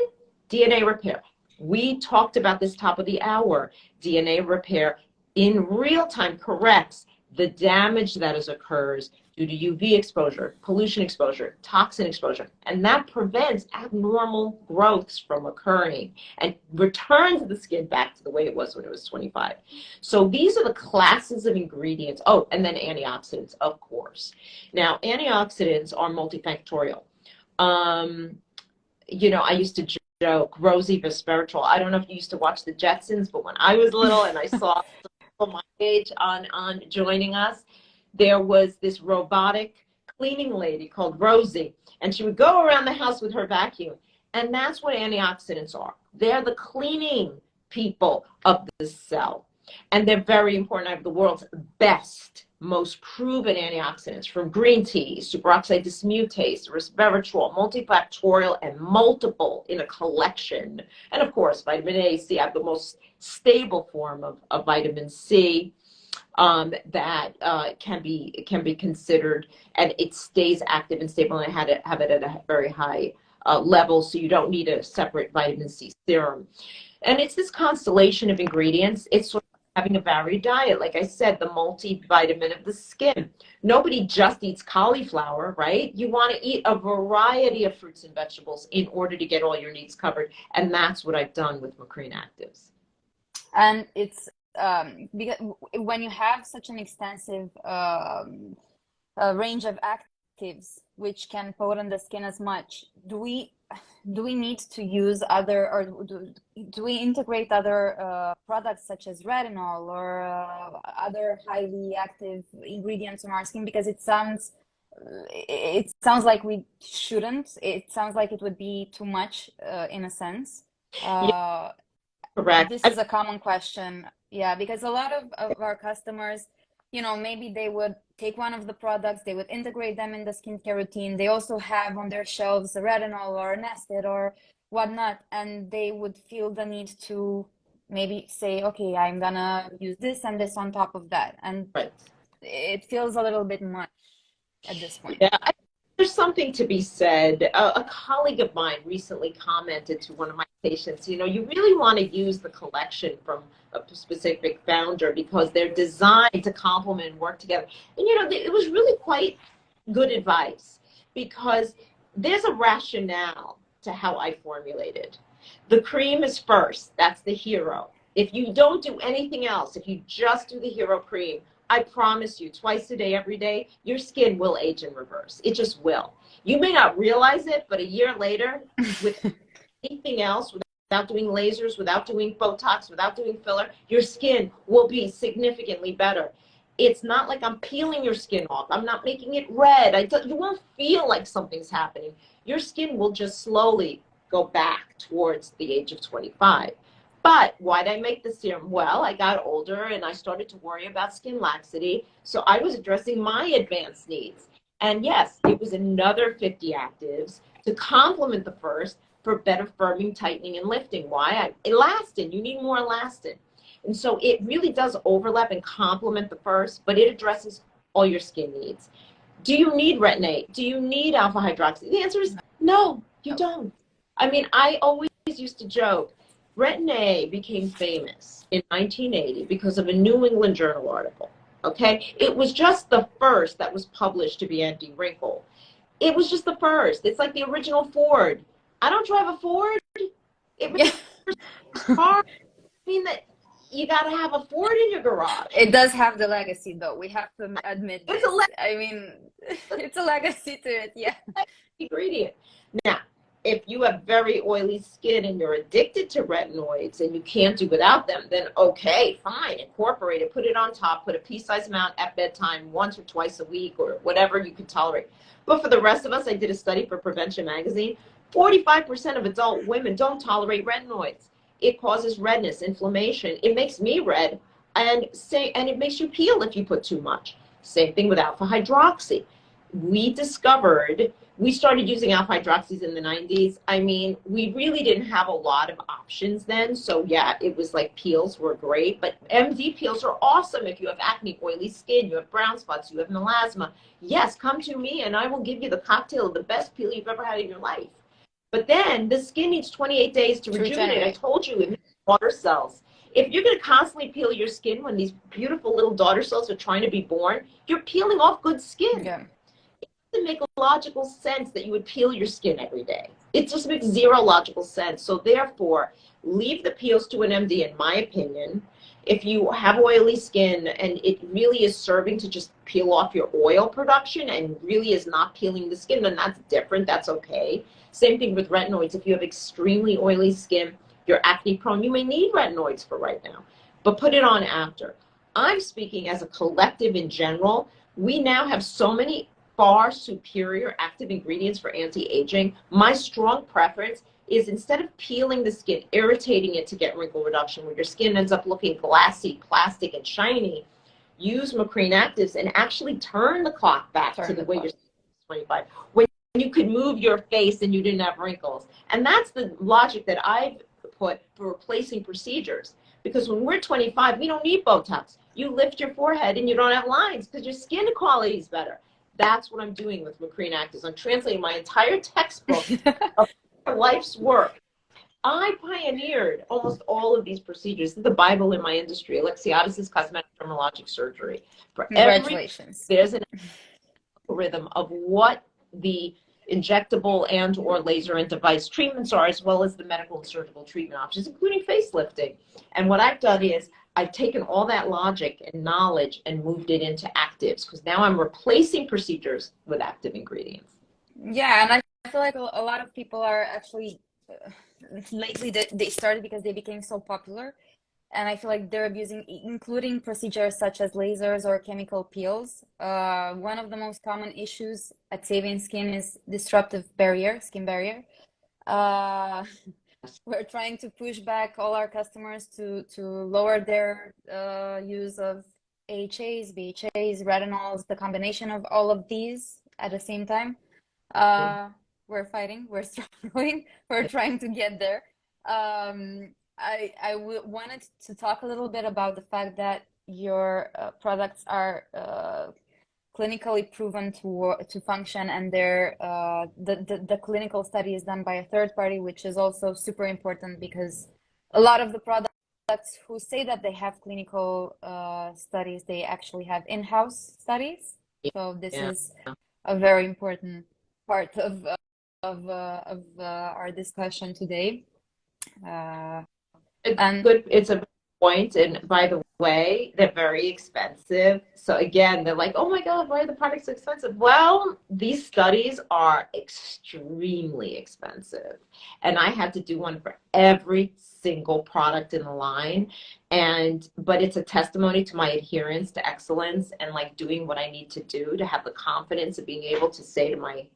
DNA repair. We talked about this top of the hour. DNA repair in real time corrects the damage that occurs due to UV exposure, pollution exposure, toxin exposure, and that prevents abnormal growths from occurring and returns the skin back to the way it was when it was 25. So these are the classes of ingredients. Oh, and then antioxidants, of course. Now, antioxidants are multifactorial. You know, I used to joke, Rosie Vespertrol. I don't know if you used to watch the Jetsons, but when I was little and I saw people my age on joining us, there was this robotic cleaning lady called Rosie, and she would go around the house with her vacuum. And that's what antioxidants are. They're the cleaning people of the cell. And they're very important. I have the world's best, most proven antioxidants, from green tea, superoxide dismutase, resveratrol, multifactorial, and multiple in a collection. And of course, vitamin A, C. I have the most stable form of vitamin C. that can be considered, and it stays active and stable, and have it at a very high level, so you don't need a separate vitamin C serum. And it's this constellation of ingredients. It's sort of having a varied diet. Like I said, the multivitamin of the skin. Nobody just eats cauliflower, right? You want to eat a variety of fruits and vegetables in order to get all your needs covered. And that's what I've done with Macrene Actives. And it's because when you have such an extensive range of actives which can potent the skin as much, do we need to use other, or do we integrate other products such as retinol or other highly active ingredients on our skin? Because it sounds like we shouldn't. It sounds like it would be too much in a sense. Yeah, correct. This is a common question. Yeah, because a lot of our customers, maybe they would take one of the products, they would integrate them in the skincare routine. They also have on their shelves a retinol or an acid or whatnot, and they would feel the need to maybe say, okay, I'm gonna use this and this on top of that. And Right. It feels a little bit much at this point. Yeah, there's something to be said. A colleague of mine recently commented to one of my patients, you really want to use the collection from a specific founder because they're designed to complement and work together. And, it was really quite good advice because there's a rationale to how I formulated. The cream is first. That's the hero. If you don't do anything else, if you just do the hero cream, I promise you, twice a day, every day, your skin will age in reverse. It just will. You may not realize it, but a year later, with anything else, without doing lasers, without doing Botox, without doing filler, your skin will be significantly better. It's not like I'm peeling your skin off. I'm not making it red. You won't feel like something's happening. Your skin will just slowly go back towards the age of 25. But why did I make the serum? Well, I got older and I started to worry about skin laxity. So I was addressing my advanced needs. And yes, it was another 50 actives to complement the first for better firming, tightening, and lifting. Why? Elastin. You need more elastin. And so it really does overlap and complement the first, but it addresses all your skin needs. Do you need retin-A? Do you need alpha hydroxy? The answer is no, you don't. I mean, I always used to joke, retin-A became famous in 1980 because of a New England Journal article, okay? It was just the first that was published to be anti-wrinkle. It was just the first. It's like the original Ford. I don't drive a Ford. It was the first car. I mean, that you got to have a Ford in your garage. It does have the legacy, though. We have to admit this. I mean, it's a legacy to it, yeah. Ingredient. Now, if you have very oily skin and you're addicted to retinoids and you can't do without them, then okay, fine, incorporate it, put it on top, put a pea-sized amount at bedtime once or twice a week or whatever you can tolerate. But for the rest of us, I did a study for Prevention Magazine, 45% of adult women don't tolerate retinoids. It causes redness, inflammation. It makes me red, and it makes you peel if you put too much. Same thing with alpha hydroxy. We started using alpha hydroxys in the 90s. I mean, we really didn't have a lot of options then. So yeah, it was like peels were great, but MD peels are awesome if you have acne, oily skin, you have brown spots, you have melasma. Yes, come to me and I will give you the cocktail of the best peel you've ever had in your life. But then the skin needs 28 days to rejuvenate. I told you it needs daughter cells. If you're going to constantly peel your skin when these beautiful little daughter cells are trying to be born, you're peeling off good skin. Yeah. It doesn't make logical sense that you would peel your skin every day. It just makes zero logical sense. So therefore, leave the peels to an MD, in my opinion. If you have oily skin and it really is serving to just peel off your oil production and really is not peeling the skin, then that's different. That's okay. Same thing with retinoids. If you have extremely oily skin, you're acne prone, you may need retinoids for right now, but put it on after. I'm speaking as a collective in general. We now have so many far superior active ingredients for anti-aging. My strong preference is instead of peeling the skin, irritating it to get wrinkle reduction, where your skin ends up looking glassy, plastic, and shiny, use Macrene Actives and actually turn the clock back to the way your skin is 25. When you could move your face and you didn't have wrinkles. And that's the logic that I've put for replacing procedures. Because when we're 25, we don't need Botox. you lift your forehead and you don't have lines because your skin quality is better. That's what I'm doing with Macrene Actives. I'm translating my entire textbook of life's work. I pioneered almost all of these procedures. This is the Bible in my industry. Alexiades is cosmetic dermatologic surgery. For Congratulations. there's an algorithm of what the injectable and or laser and device treatments are, as well as the medical and surgical treatment options, including facelifting. And what I've done is I've taken all that logic and knowledge and moved it into actives, because now I'm replacing procedures with active ingredients. Yeah, and I feel like a lot of people are actually lately they started because they became so popular, and I feel like they're abusing, including procedures such as lasers or chemical peels. One of the most common issues at SAVIN Skin is disruptive skin barrier. Uh, we're trying to push back all our customers to lower their use of AHAs, BHAs, retinols, the combination of all of these at the same time. We're fighting, we're struggling, we're trying to get there. I wanted to talk a little bit about the fact that your products are clinically proven to function, and the clinical study is done by a third party, which is also super important, because a lot of the products who say that they have clinical studies, they actually have in-house studies. So this is a very important part of our discussion today. It's a good point. And by the way, they're very expensive. So again, they're like, oh my God, why are the products expensive? Well, these studies are extremely expensive. And I had to do one for every single product in the line. But it's a testimony to my adherence to excellence and like doing what I need to do to have the confidence of being able to say to my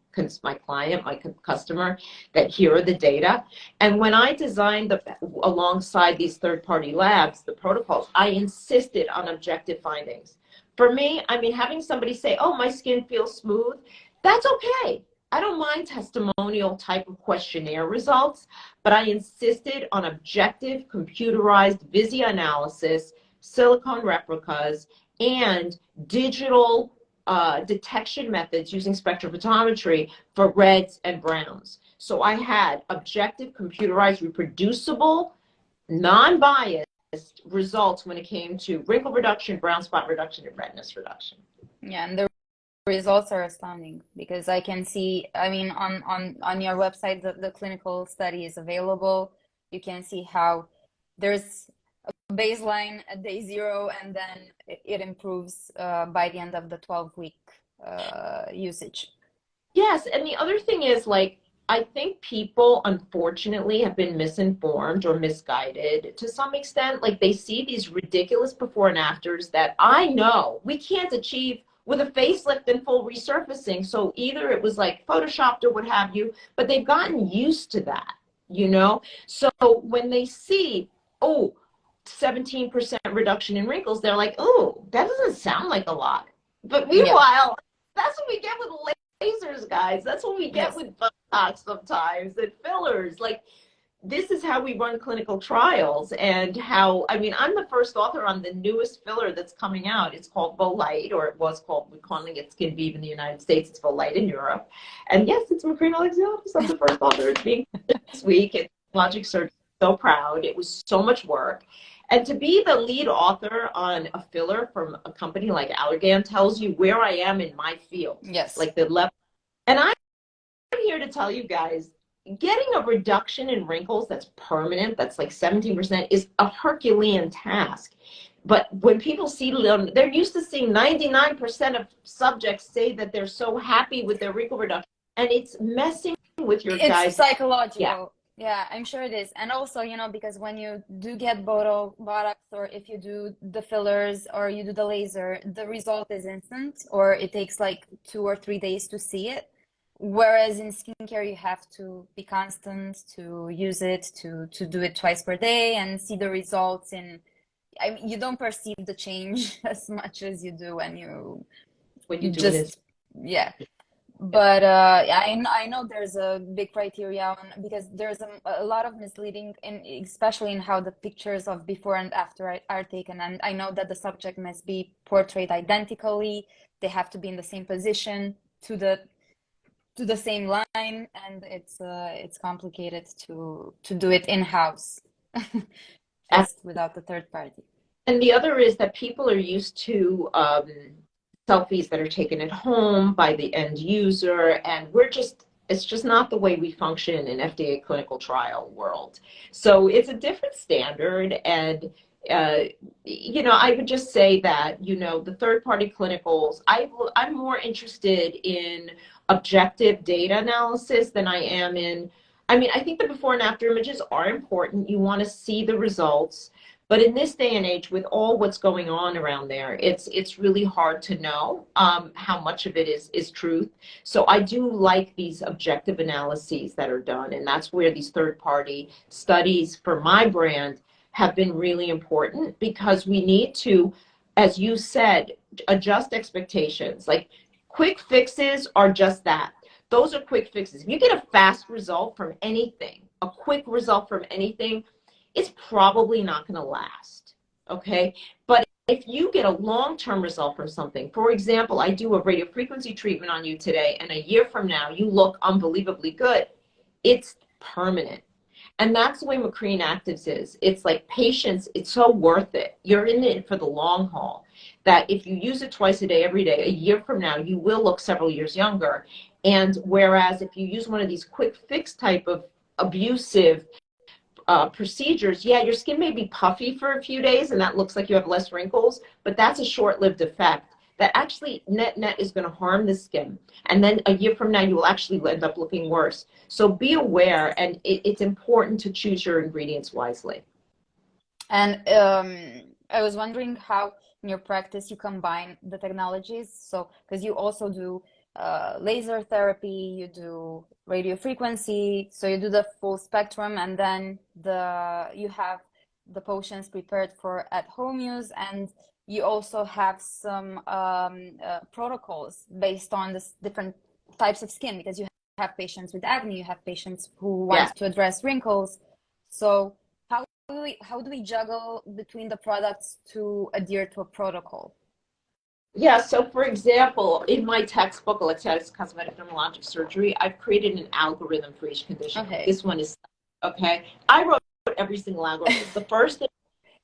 client, my customer, that here are the data. And when I designed alongside these third-party labs, the protocols, I insisted on objective findings. For me, I mean, having somebody say, oh, my skin feels smooth, that's okay. I don't mind testimonial type of questionnaire results, but I insisted on objective, computerized Visio analysis, silicone replicas, and digital detection methods using spectrophotometry for reds and browns. So I had objective, computerized, reproducible, non-biased results when it came to wrinkle reduction, brown spot reduction, and redness reduction. Yeah, and the results are astounding, because I can see, I mean, on your website, the clinical study is available. You can see how there's baseline at day 0, and then it improves by the end of the 12-week usage. Yes, and the other thing is, like, I think people unfortunately have been misinformed or misguided to some extent. Like, they see these ridiculous before and afters that I know we can't achieve with a facelift and full resurfacing. So either it was like photoshopped or what have you, but they've gotten used to that, you know? So when they see, oh, 17% reduction in wrinkles, they're like, oh, that doesn't sound like a lot. But meanwhile, that's what we get with lasers, guys. That's what we get with Botox sometimes, and fillers. Like, this is how we run clinical trials, and how, I mean, I'm the first author on the newest filler that's coming out. It's called Volite, or it was called, we're calling it Skin Vive in the United States. It's Volite in Europe. And yes, it's Macrene Alexiades. I'm the first author. It's being this week. It's Logic Surgery. So proud. It was so much work. And to be the lead author on a filler from a company like Allergan tells you where I am in my field. Yes. Like the level. And I'm here to tell you guys, getting a reduction in wrinkles that's permanent, that's like 17%, is a Herculean task. But when people see them, they're used to seeing 99% of subjects say that they're so happy with their wrinkle reduction. And it's messing with your guys. It's psychological. Yeah, I'm sure it is. And also, you know, because when you do get Botox, or if you do the fillers or you do the laser, the result is instant, or it takes like 2 or 3 days to see it. Whereas in skincare, you have to be constant to use it, to do it twice per day and see the results in, I mean, you don't perceive the change as much as you do when you do it. Yeah. But I know there's a big criteria because there's a lot of misleading, especially in how the pictures of before and after are taken. And I know that the subject must be portrayed identically. They have to be in the same position to the same line, and it's complicated to do it in-house, just without the third party. And the other is that people are used to selfies that are taken at home by the end user, and it's just not the way we function in FDA clinical trial world. So it's a different standard, and I would just say that, the third-party clinicals, I'm more interested in objective data analysis than I am in, I think the before and after images are important. You want to see the results. But in this day and age, with all what's going on around there, it's really hard to know how much of it is truth. So I do like these objective analyses that are done, and that's where these third-party studies for my brand have been really important, because we need to, as you said, adjust expectations. Like, quick fixes are just that. Those are quick fixes. If you get a fast result from anything, a quick result from anything, it's probably not going to last, okay? But if you get a long-term result from something, for example, I do a radiofrequency treatment on you today, and a year from now, you look unbelievably good, it's permanent. And that's the way Macrene Actives is. It's like patience. It's so worth it. You're in it for the long haul, that if you use it twice a day, every day, a year from now, you will look several years younger. And whereas if you use one of these quick fix type of abusive procedures, yeah, your skin may be puffy for a few days and that looks like you have less wrinkles, but that's a short-lived effect that actually net is going to harm the skin. And then a year from now, you will actually end up looking worse. So be aware, and it's important to choose your ingredients wisely. And I was wondering how in your practice you combine the technologies. So, because you also do laser therapy, you do radio frequency, so you do the full spectrum, and then you have the potions prepared for at-home use, and you also have some protocols based on the different types of skin, because you have patients with acne, you have patients who want to address wrinkles. So how do we juggle between the products to adhere to a protocol? Yeah, so for example, in my textbook, Alexiades Cosmetic Dermatologic Surgery, I've created an algorithm for each condition. Okay. This one is, okay? I wrote every single algorithm. The first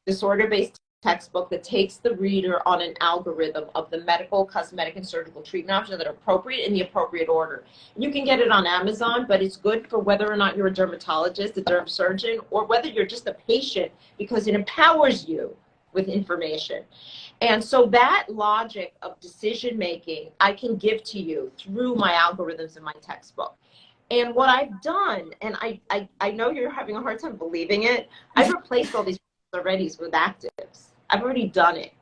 disorder-based textbook that takes the reader on an algorithm of the medical, cosmetic, and surgical treatment options that are appropriate in the appropriate order. You can get it on Amazon, but it's good for whether or not you're a dermatologist, a derm surgeon, or whether you're just a patient, because it empowers you with information. And so that logic of decision making I can give to you through my algorithms in my textbook. And what I've done, and I know you're having a hard time believing it, I've replaced all these already with actives. I've already done it.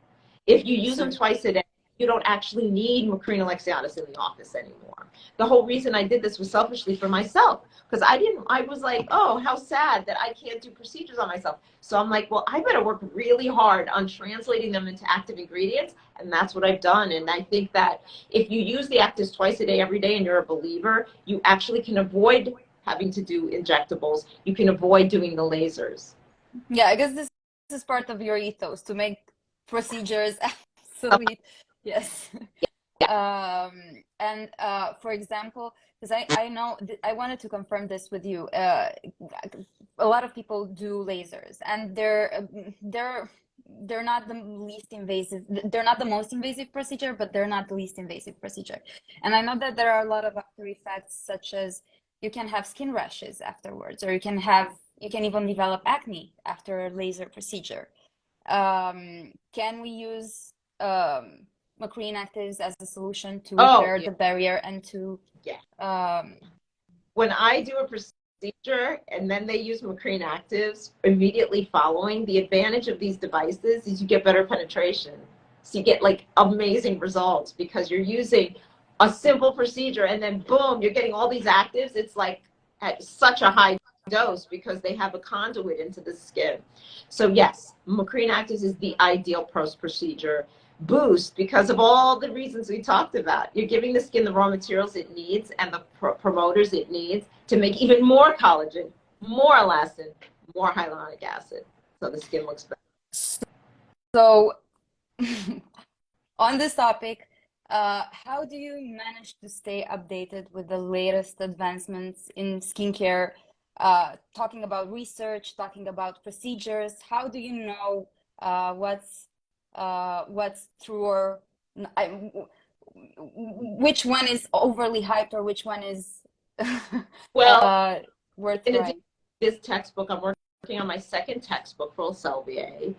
If you use them twice a day, you don't actually need Macrene Alexiades in the office anymore. The whole reason I did this was selfishly for myself, because I was like, oh, how sad that I can't do procedures on myself. So I'm like, well, I better work really hard on translating them into active ingredients, and that's what I've done. And I think that if you use the actives twice a day, every day, and you're a believer, you actually can avoid having to do injectables. You can avoid doing the lasers. Yeah, I guess this is part of your ethos, to make procedures absolute. Yes. And for example, because I know I wanted to confirm this with you. A lot of people do lasers, and they're not the least invasive. They're not the most invasive procedure, but they're not the least invasive procedure. And I know that there are a lot of after effects, such as you can have skin rashes afterwards, or you can even develop acne after a laser procedure. Can we use Macrene Actives as a solution to repair the barrier and to when I do a procedure and then they use Macrene Actives immediately following, the advantage of these devices is you get better penetration. So you get like amazing results, because you're using a simple procedure and then boom, you're getting all these actives. It's like at such a high dose because they have a conduit into the skin. So yes, Macrene Actives is the ideal post procedure boost because of all the reasons we talked about. You're giving the skin the raw materials it needs and the promoters it needs to make even more collagen, more elastin, more hyaluronic acid, so the skin looks better. So, on this topic, how do you manage to stay updated with the latest advancements in skincare? Talking about research, talking about procedures, how do you know what's true or which one is overly hyped or which one is Well, worth in trying? addition to this textbook, I'm working on my second textbook for Elsevier.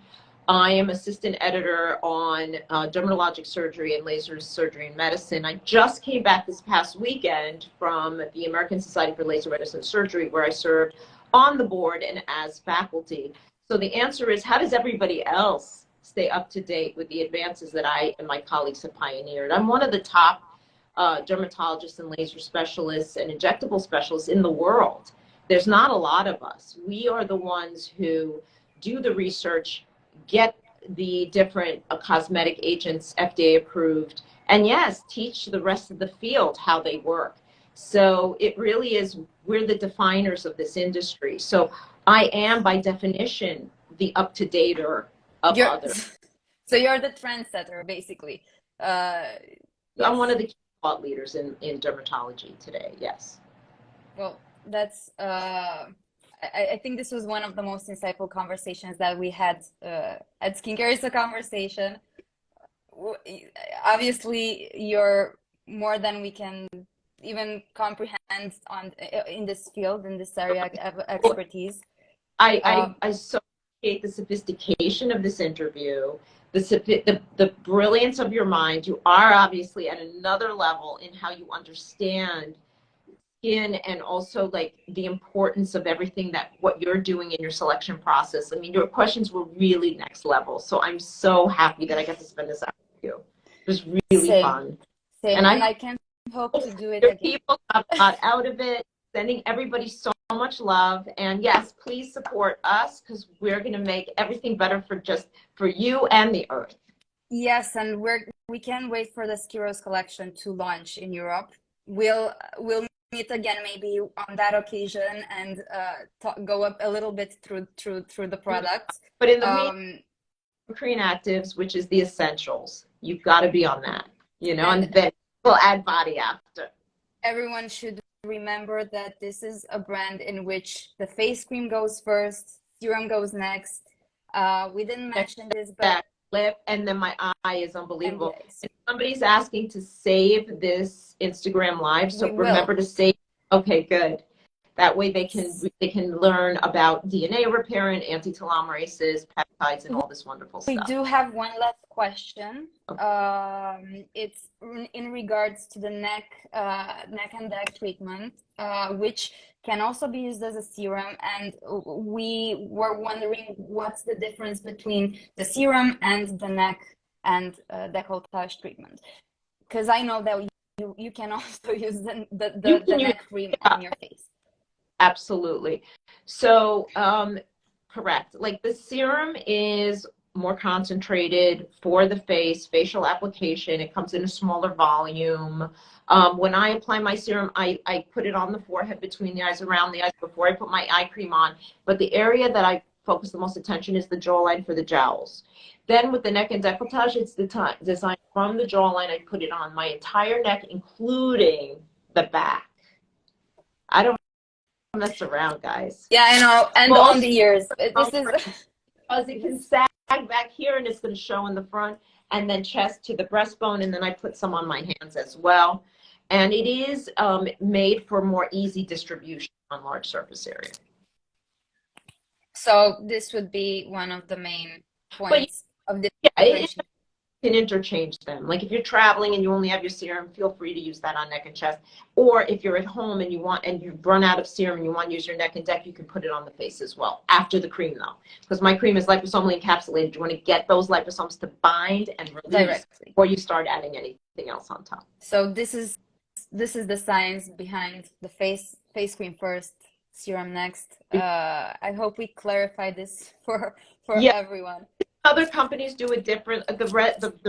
I am assistant editor on dermatologic surgery and laser surgery and medicine. I just came back this past weekend from the American Society for Laser Medicine Surgery, where I served on the board and as faculty. So the answer is, how does everybody else stay up to date with the advances that I and my colleagues have pioneered? I'm one of the top dermatologists and laser specialists and injectable specialists in the world. There's not a lot of us. We are the ones who do the research, get the different cosmetic agents FDA approved, and yes, teach the rest of the field how they work. So it really is, we're the definers of this industry. So I am, by definition, the up-to-dater of others. So you're the trendsetter, basically. Yes. I'm one of the key thought leaders in dermatology today, yes. Well, that's I think this was one of the most insightful conversations that we had at Skincare is a Conversation. Obviously, you're more than we can even comprehend in this field, in this area of expertise. I so appreciate the sophistication of this interview, the brilliance of your mind. You are obviously at another level in how you understand skin and also like the importance of everything that what you're doing in your selection process. I mean, your questions were really next level. So I'm so happy that I got to spend this hour with you. It was really fun. Same. And I can't hope to do it again. People got a lot out of it. Sending everybody so much love. And yes, please support us because we're going to make everything better for you and the earth. Yes, and we can't wait for the Skiros collection to launch in Europe. We'll meet again maybe on that occasion and go up a little bit through the products. But in the meantime, Macrene Actives, which is the essentials, you've got to be on that, and then we'll add body after. Everyone should remember that this is a brand in which the face cream goes first, serum goes next. We didn't mention this, but lip, and then my eye is unbelievable. If somebody's asking to save this Instagram live, so remember to save. Okay, good. That way they can learn about DNA repair and anti-telomerases, peptides, and all this wonderful stuff. We do have one last question. It's in regards to the neck and neck treatment, which can also be used as a serum. And we were wondering what's the difference between the serum and the neck and décolletage treatment. Because I know that you can also use the neck cream on your face. Absolutely. So, correct. Like the serum is more concentrated for the face, facial application. It comes in a smaller volume. When I apply my serum, I put it on the forehead, between the eyes, around the eyes before I put my eye cream on. But the area that I focus the most attention is the jawline for the jowls. Then with the neck and décolletage, it's designed from the jawline. I put it on my entire neck, including the back. I don't mess around, guys. Yeah, I know. And on the ears. This is because it can sag back here and it's going to show in the front, and then chest to the breastbone, and then I put some on my hands as well. And it is made for more easy distribution on large surface area. So this would be one of the main points of the differentiation. Can interchange them. Like if you're traveling and you only have your serum, feel free to use that on neck and chest. Or if you're at home and you've run out of serum and you want to use your neck and deck, you can put it on the face as well. After the cream though, because my cream is liposomally encapsulated. You want to get those liposomes to bind and release directly before you start adding anything else on top. So this is the science behind the face cream first, serum next. I hope we clarify this for everyone. other companies do it different. The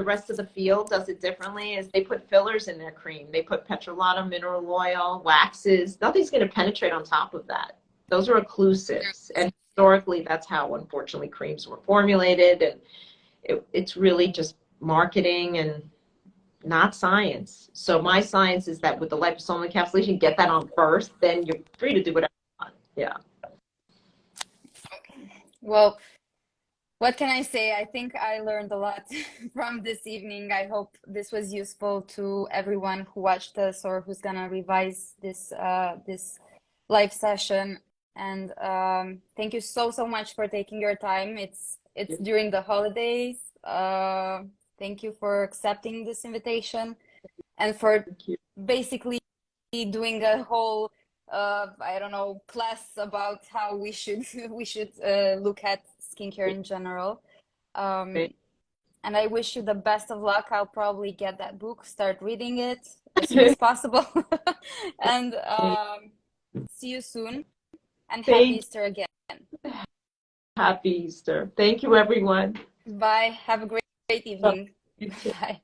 rest of the field does it differently. Is they put fillers in their cream. They put petrolatum, mineral oil, waxes. Nothing's going to penetrate on top of that. Those are occlusives, and historically, that's how, unfortunately, creams were formulated. And it's really just marketing and not science. So my science is that with the liposomal encapsulation, get that on first, then you're free to do whatever you want. Yeah. Well, what can I say? I think I learned a lot from this evening. I hope this was useful to everyone who watched us or who's gonna revise this live session. And thank you so much for taking your time. It's during the holidays. Thank you for accepting this invitation and for basically doing a whole I don't know, class about how we should look at skincare in general. And I wish you the best of luck. I'll probably get that book, start reading it as soon as possible. And see you soon. And happy Easter again. Happy Easter. Thank you, everyone. Bye. Have a great evening. Bye.